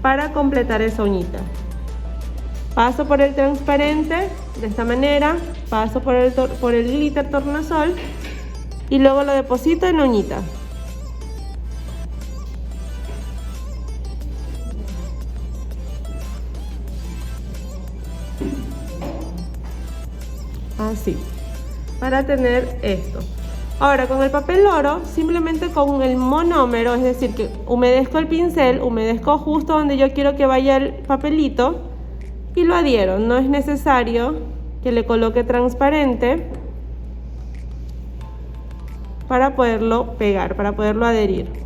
[SPEAKER 1] para completar esa uñita. Paso por el transparente de esta manera, paso por el glitter tornasol y luego lo deposito en la uñita. Así, para tener esto. Ahora con el papel oro, simplemente con el monómero, es decir, que humedezco el pincel, humedezco justo donde yo quiero que vaya el papelito y lo adhiero. No es necesario que le coloque transparente para poderlo pegar, para poderlo adherir.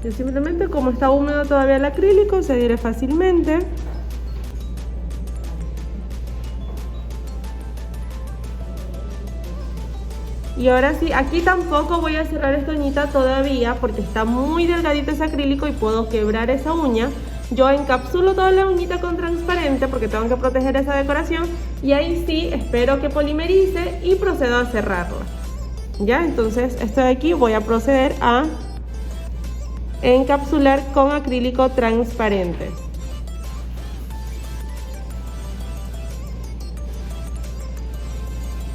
[SPEAKER 1] Yo simplemente, como está húmedo todavía el acrílico, se adhiere fácilmente. Y ahora sí, aquí tampoco voy a cerrar esta uñita todavía porque está muy delgadito ese acrílico y puedo quebrar esa uña. Yo encapsulo toda la uñita con transparente porque tengo que proteger esa decoración y ahí sí espero que polimerice y procedo a cerrarla. Ya, entonces esto de aquí voy a proceder a encapsular con acrílico transparente.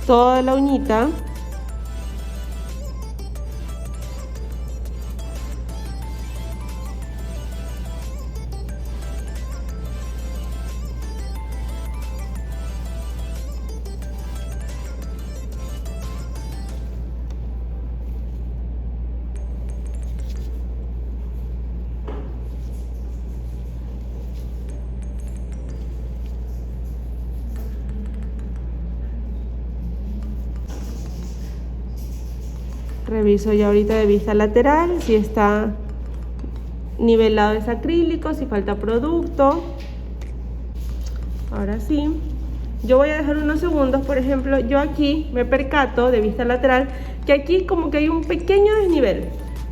[SPEAKER 1] Toda la uñita. Reviso ya ahorita de vista lateral si está nivelado ese acrílico, si falta producto. Ahora sí, yo voy a dejar unos segundos. Por ejemplo, yo aquí me percato de vista lateral que aquí como que hay un pequeño desnivel.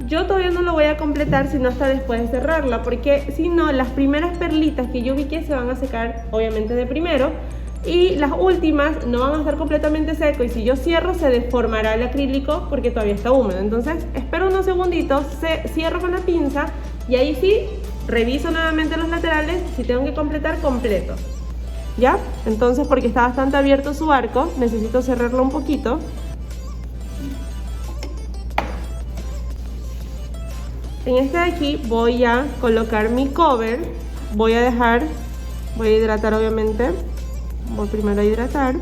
[SPEAKER 1] Yo todavía no lo voy a completar sino hasta después de cerrarla, porque si no, las primeras perlitas que yo vi que se van a secar obviamente de primero, y las últimas no van a estar completamente secos, y si yo cierro se deformará el acrílico porque todavía está húmedo. Entonces espero unos segunditos, cierro con la pinza y ahí sí reviso nuevamente los laterales si tengo que completar completo. ¿Ya? Entonces, porque está bastante abierto su arco, necesito cerrarlo un poquito. En este de aquí voy a colocar mi cover. Voy a hidratar obviamente. Voy primero a hidratar.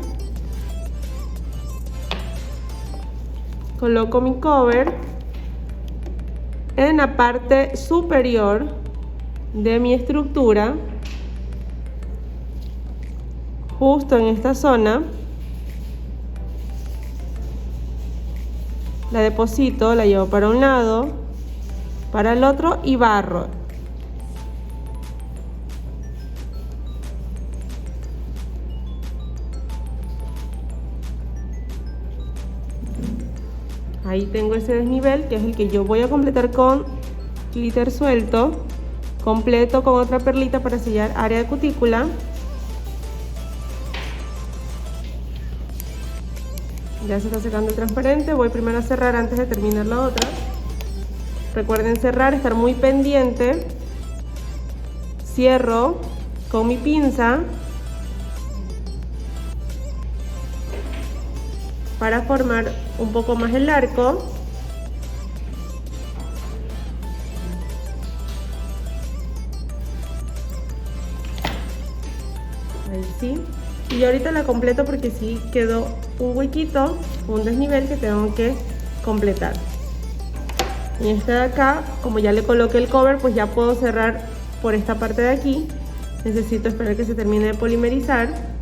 [SPEAKER 1] Coloco mi cover en la parte superior de mi estructura. justo en esta zona. La deposito, la llevo para un lado, para el otro y barro. Ahí tengo ese desnivel, que es el que yo voy a completar con glitter suelto. Completo con otra perlita para sellar área de cutícula. Ya se está secando el transparente. Voy primero a cerrar antes de terminar la otra. Recuerden cerrar, estar muy pendiente. Cierro con mi pinza para formar un poco más el arco. Ahí sí. Y ahorita la completo porque sí quedó un huequito, un desnivel que tengo que completar. Y esta de acá, como ya le coloqué el cover, pues ya puedo cerrar por esta parte de aquí. Necesito esperar que se termine de polimerizar.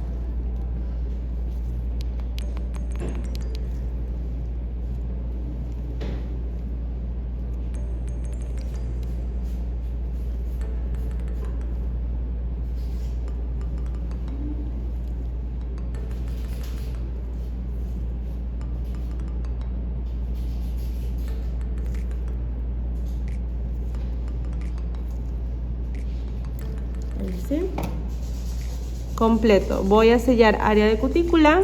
[SPEAKER 1] ¿Sí? Completo. Voy a sellar área de cutícula,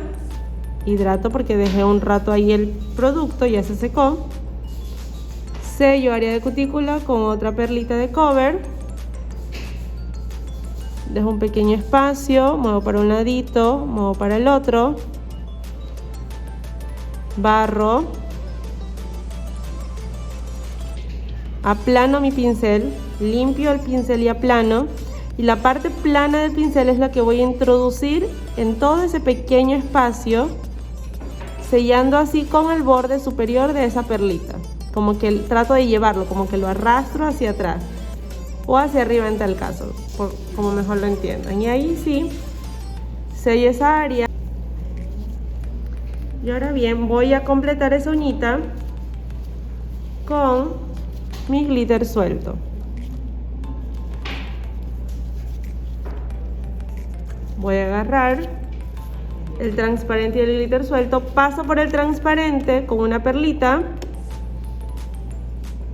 [SPEAKER 1] hidrato porque dejé un rato ahí el producto, ya se secó. Sello área de cutícula con otra perlita de cover. Dejo un pequeño espacio, muevo para un ladito, muevo para el otro. Barro. Aplano mi pincel, limpio el pincel y aplano. Y la parte plana del pincel es la que voy a introducir en todo ese pequeño espacio, sellando así con el borde superior de esa perlita. Como que trato de llevarlo, como que lo arrastro hacia atrás o hacia arriba en tal caso, como mejor lo entiendan. Y ahí sí, sello esa área. Y ahora bien, voy a completar esa uñita con mi glitter suelto. Voy a agarrar el transparente y el glitter suelto, paso por el transparente con una perlita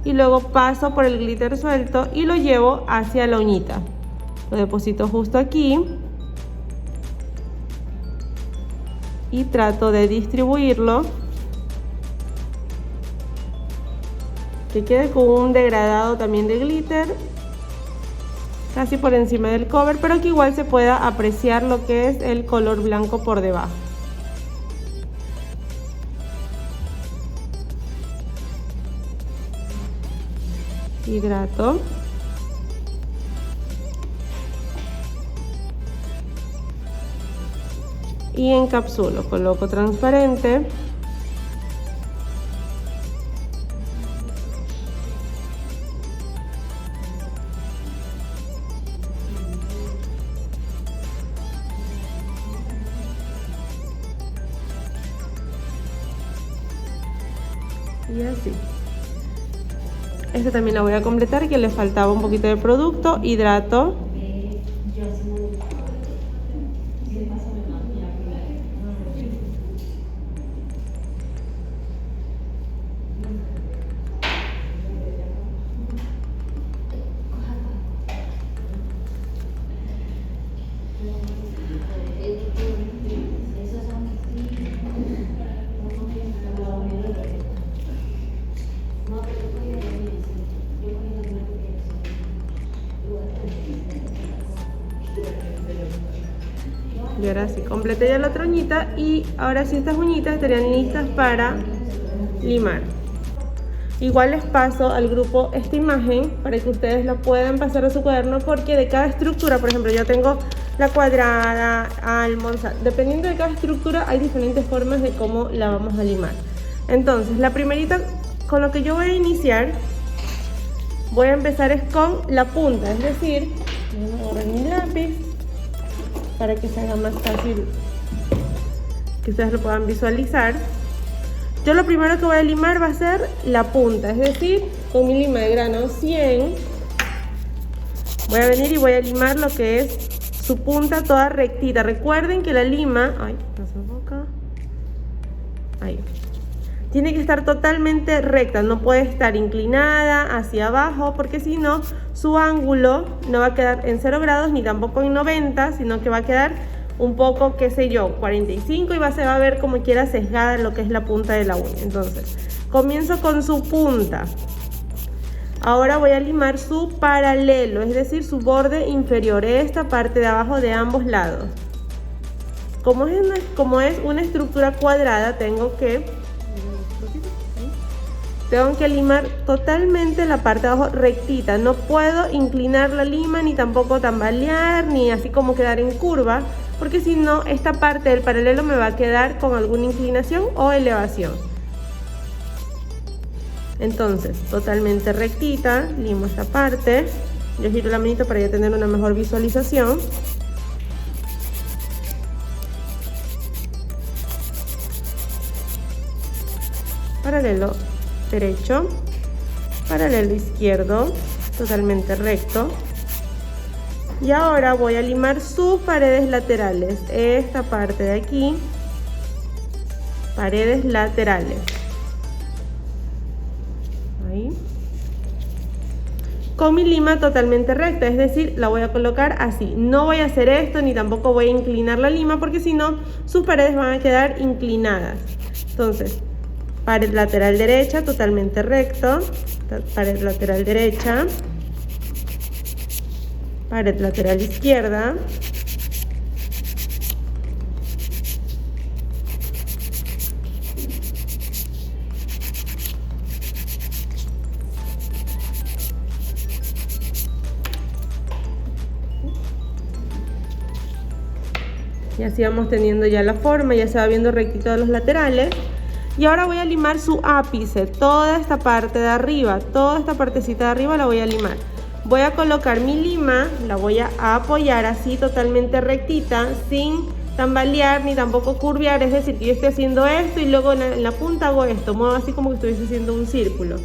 [SPEAKER 1] y luego paso por el glitter suelto y lo llevo hacia la uñita. Lo deposito justo aquí y trato de distribuirlo, que quede con un degradado también de glitter casi por encima del cover, pero que igual se pueda apreciar lo que es el color blanco por debajo. Hidrato. Y encapsulo, coloco transparente. Y así. Esta también la voy a completar, que le faltaba un poquito de producto. Hidrato. Y ahora sí, completé ya la otra uñita y ahora sí estas uñitas estarían listas para limar. Igual les paso al grupo esta imagen para que ustedes la puedan pasar a su cuaderno, porque de cada estructura, por ejemplo, yo tengo la cuadrada, almond, dependiendo de cada estructura hay diferentes formas de cómo la vamos a limar. Entonces, la primerita con lo que yo voy a iniciar, voy a empezar es con la punta, es decir, voy a agarrar mi lápiz para que se haga más fácil que ustedes lo puedan visualizar. Yo lo primero que voy a limar va a ser la punta, es decir, con mi lima de grano 100 voy a venir y voy a limar lo que es su punta toda rectita. Recuerden que la lima, ay, no se enfoca, ahí, tiene que estar totalmente recta, no puede estar inclinada hacia abajo, porque si no, su ángulo no va a quedar en 0 grados ni tampoco en 90, sino que va a quedar un poco, qué sé yo, 45 y se va a ver como quiera sesgada lo que es la punta de la uña. Entonces, comienzo con su punta. Ahora voy a limar su paralelo, es decir, su borde inferior, esta parte de abajo de ambos lados. Como es una estructura cuadrada, tengo que limar totalmente la parte de abajo rectita. No puedo inclinar la lima, ni tampoco tambalear, ni así como quedar en curva, porque si no, esta parte del paralelo me va a quedar con alguna inclinación o elevación. Entonces, totalmente rectita, limo esta parte. Yo giro la manito para ya tener una mejor visualización. Paralelo derecho, paralelo izquierdo, totalmente recto. Y ahora voy a limar sus paredes laterales, esta parte de aquí, paredes laterales, ahí, con mi lima totalmente recta, es decir, la voy a colocar así. No voy a hacer esto, ni tampoco voy a inclinar la lima, porque si no, sus paredes van a quedar inclinadas. Entonces, pared lateral derecha, totalmente recto, pared lateral derecha, pared lateral izquierda, y así vamos teniendo ya la forma, ya se va viendo rectito de los laterales. Y ahora voy a limar su ápice, toda esta parte de arriba, toda esta partecita de arriba la voy a limar. Voy a colocar mi lima, la voy a apoyar así totalmente rectita, sin tambalear ni tampoco curvear, es decir, que yo estoy haciendo esto y luego en la punta hago esto, muevo así como que estuviese haciendo un círculo,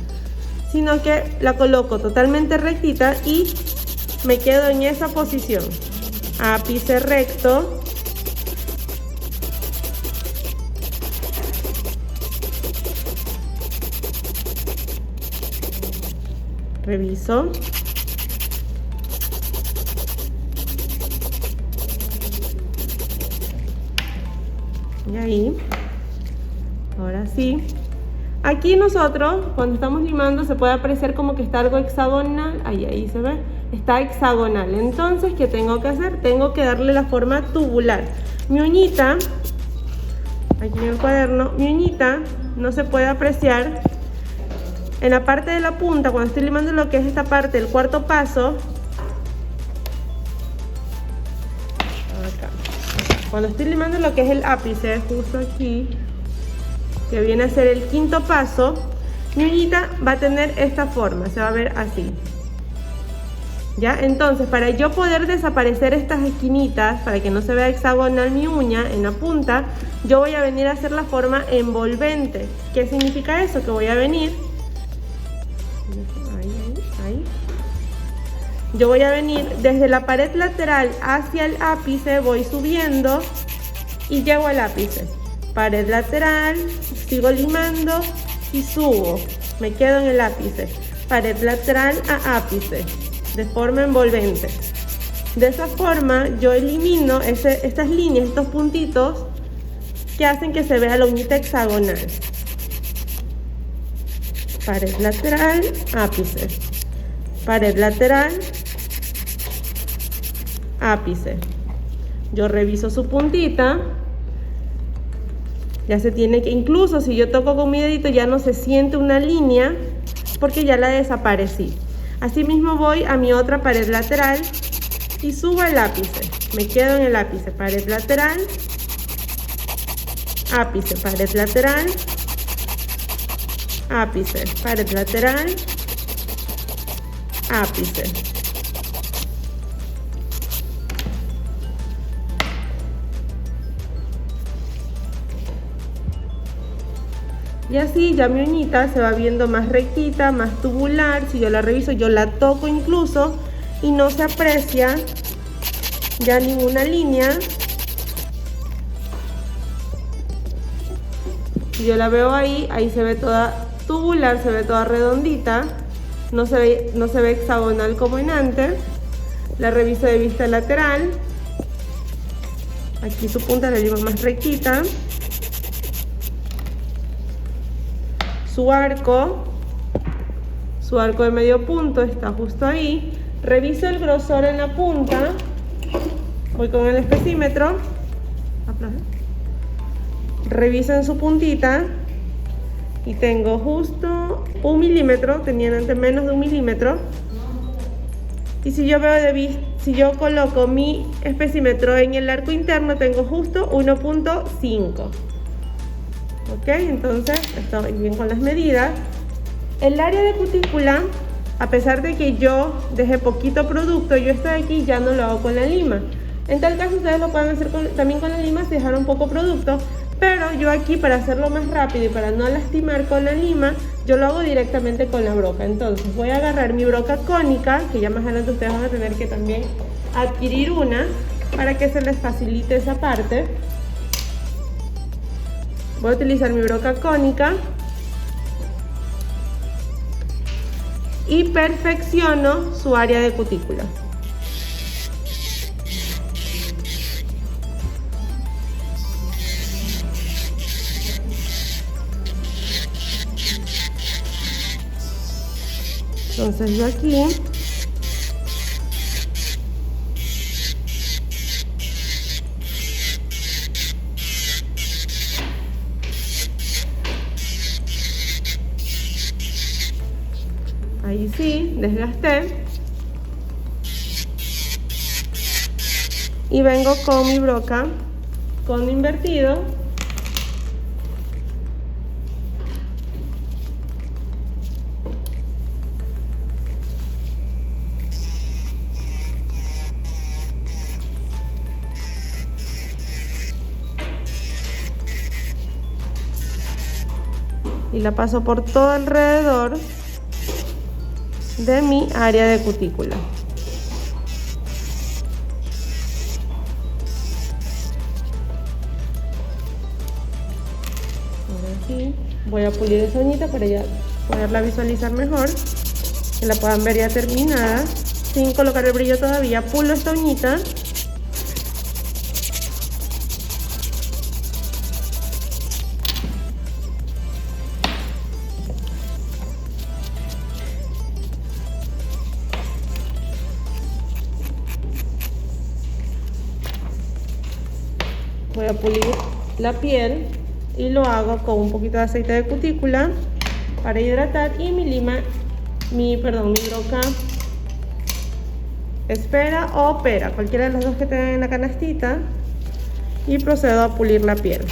[SPEAKER 1] sino que la coloco totalmente rectita y me quedo en esa posición, ápice recto, reviso, y ahí, ahora sí. Aquí nosotros cuando estamos limando se puede apreciar como que está algo hexagonal, ahí se ve, está hexagonal. Entonces, ¿qué tengo que hacer? Tengo que darle la forma tubular. Mi uñita, aquí en el cuaderno, mi uñita no se puede apreciar en la parte de la punta. Cuando estoy limando lo que es esta parte del cuarto paso, acá, cuando estoy limando lo que es el ápice, justo aquí, que viene a ser el quinto paso, mi uñita va a tener esta forma, se va a ver así. ¿Ya? Entonces, para yo poder desaparecer estas esquinitas, para que no se vea hexagonal mi uña en la punta, yo voy a venir a hacer la forma envolvente. ¿Qué significa eso? Que voy a venir, ahí. Yo voy a venir desde la pared lateral hacia el ápice, voy subiendo y llego al ápice. Pared lateral, sigo limando y subo, me quedo en el ápice. Pared lateral a ápice, de forma envolvente. De esa forma yo elimino estas líneas, estos puntitos que hacen que se vea la uñita hexagonal. Pared lateral, ápice. Pared lateral, ápice. Yo reviso su puntita. Ya se tiene que, incluso si yo toco con mi dedito ya no se siente una línea porque ya la desaparecí. Asimismo voy a mi otra pared lateral y subo el ápice. Me quedo en el ápice. Pared lateral, ápice, pared lateral, ápice, pared lateral, ápice. Y así ya mi uñita se va viendo más rectita, más tubular. Si yo la reviso, yo la toco incluso y no se aprecia ya ninguna línea. Si yo la veo ahí se ve toda tubular, se ve toda redondita, no se ve hexagonal como en antes. La reviso de vista lateral. Aquí su punta la llevo más rectita. Su arco de medio punto está justo ahí. Reviso el grosor en la punta. Voy con el especímetro. Reviso en su puntita. Y tengo justo 1 milímetro. Tenían antes menos de 1 milímetro. Y si yo si yo coloco mi especímetro en el arco interno, tengo justo 1.5. Ok, entonces estoy bien con las medidas. El área de cutícula, a pesar de que yo dejé poquito producto, yo esto de aquí ya no lo hago con la lima. En tal caso ustedes lo pueden hacer también con la lima si dejaron poco producto, pero yo aquí, para hacerlo más rápido y para no lastimar con la lima, yo lo hago directamente con la broca. Entonces voy a agarrar mi broca cónica, que ya más adelante ustedes van a tener que también adquirir una para que se les facilite esa parte. Voy a utilizar mi broca cónica y perfecciono su área de cutícula. Entonces yo aquí ahí sí, desgasté. Y vengo con mi broca, con invertido. Y la paso por todo alrededor de mi área de cutícula. Ahora sí, voy a pulir esa uñita para ya poderla visualizar mejor, que la puedan ver ya terminada, sin colocar el brillo todavía. Pulo esta uñita. Voy a pulir la piel y lo hago con un poquito de aceite de cutícula para hidratar, y mi broca espera o pera, cualquiera de las dos que tengan en la canastita, y procedo a pulir la piel.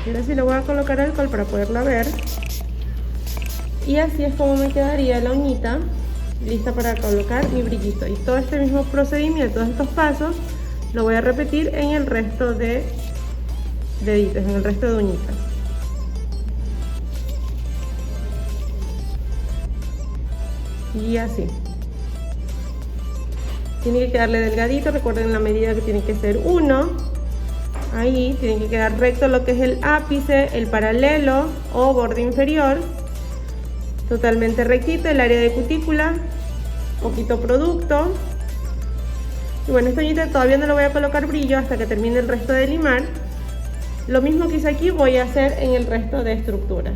[SPEAKER 1] Y ahora sí le voy a colocar alcohol para poderla ver. Y así es como me quedaría la uñita lista para colocar mi brillito. Y todo este mismo procedimiento, todos estos pasos, lo voy a repetir en el resto de deditos, en el resto de uñitas. Y así. Tiene que quedarle delgadito, recuerden la medida que tiene que ser 1. Ahí tiene que quedar recto lo que es el ápice, el paralelo o borde inferior. Totalmente rectito el área de cutícula, poquito producto. Y bueno, esta uñita todavía no le voy a colocar brillo hasta que termine el resto de limar. Lo mismo que hice aquí voy a hacer en el resto de estructuras.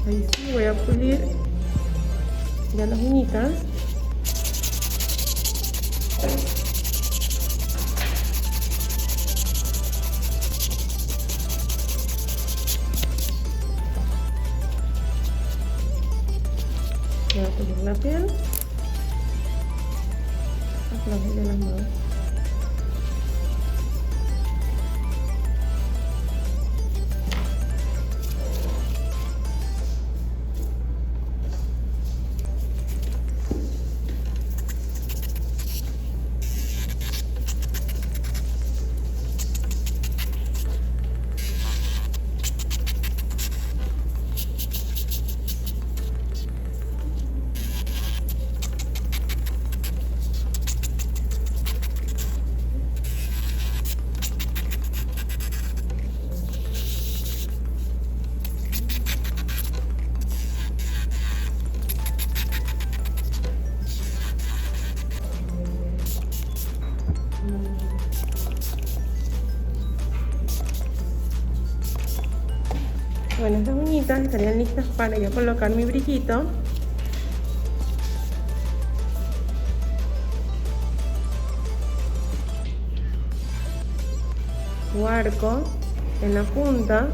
[SPEAKER 1] Ahí sí, voy a pulir ya las uñitas. Voy a pulir la piel. Afloje de las manos. Bueno, estas uñitas estarían listas para ya colocar mi brillito. Su arco en la punta.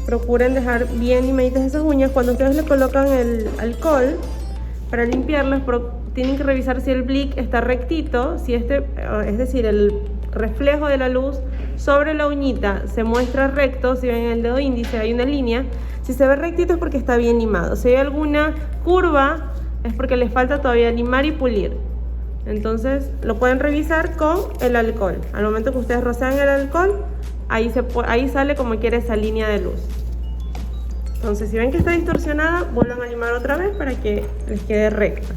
[SPEAKER 1] Procuren dejar bien limaditas esas uñas. Cuando ustedes le colocan el alcohol para limpiarlas, tienen que revisar si el blick está rectito, si es decir, el reflejo de la luz sobre la uñita se muestra recto. Si ven el dedo índice hay una línea, si se ve rectito es porque está bien limado. Si hay alguna curva es porque les falta todavía limar y pulir. Entonces lo pueden revisar con el alcohol. Al momento que ustedes rocean el alcohol, ahí sale como quiere esa línea de luz. Entonces si ven que está distorsionada, vuelvan a limar otra vez para que les quede recta.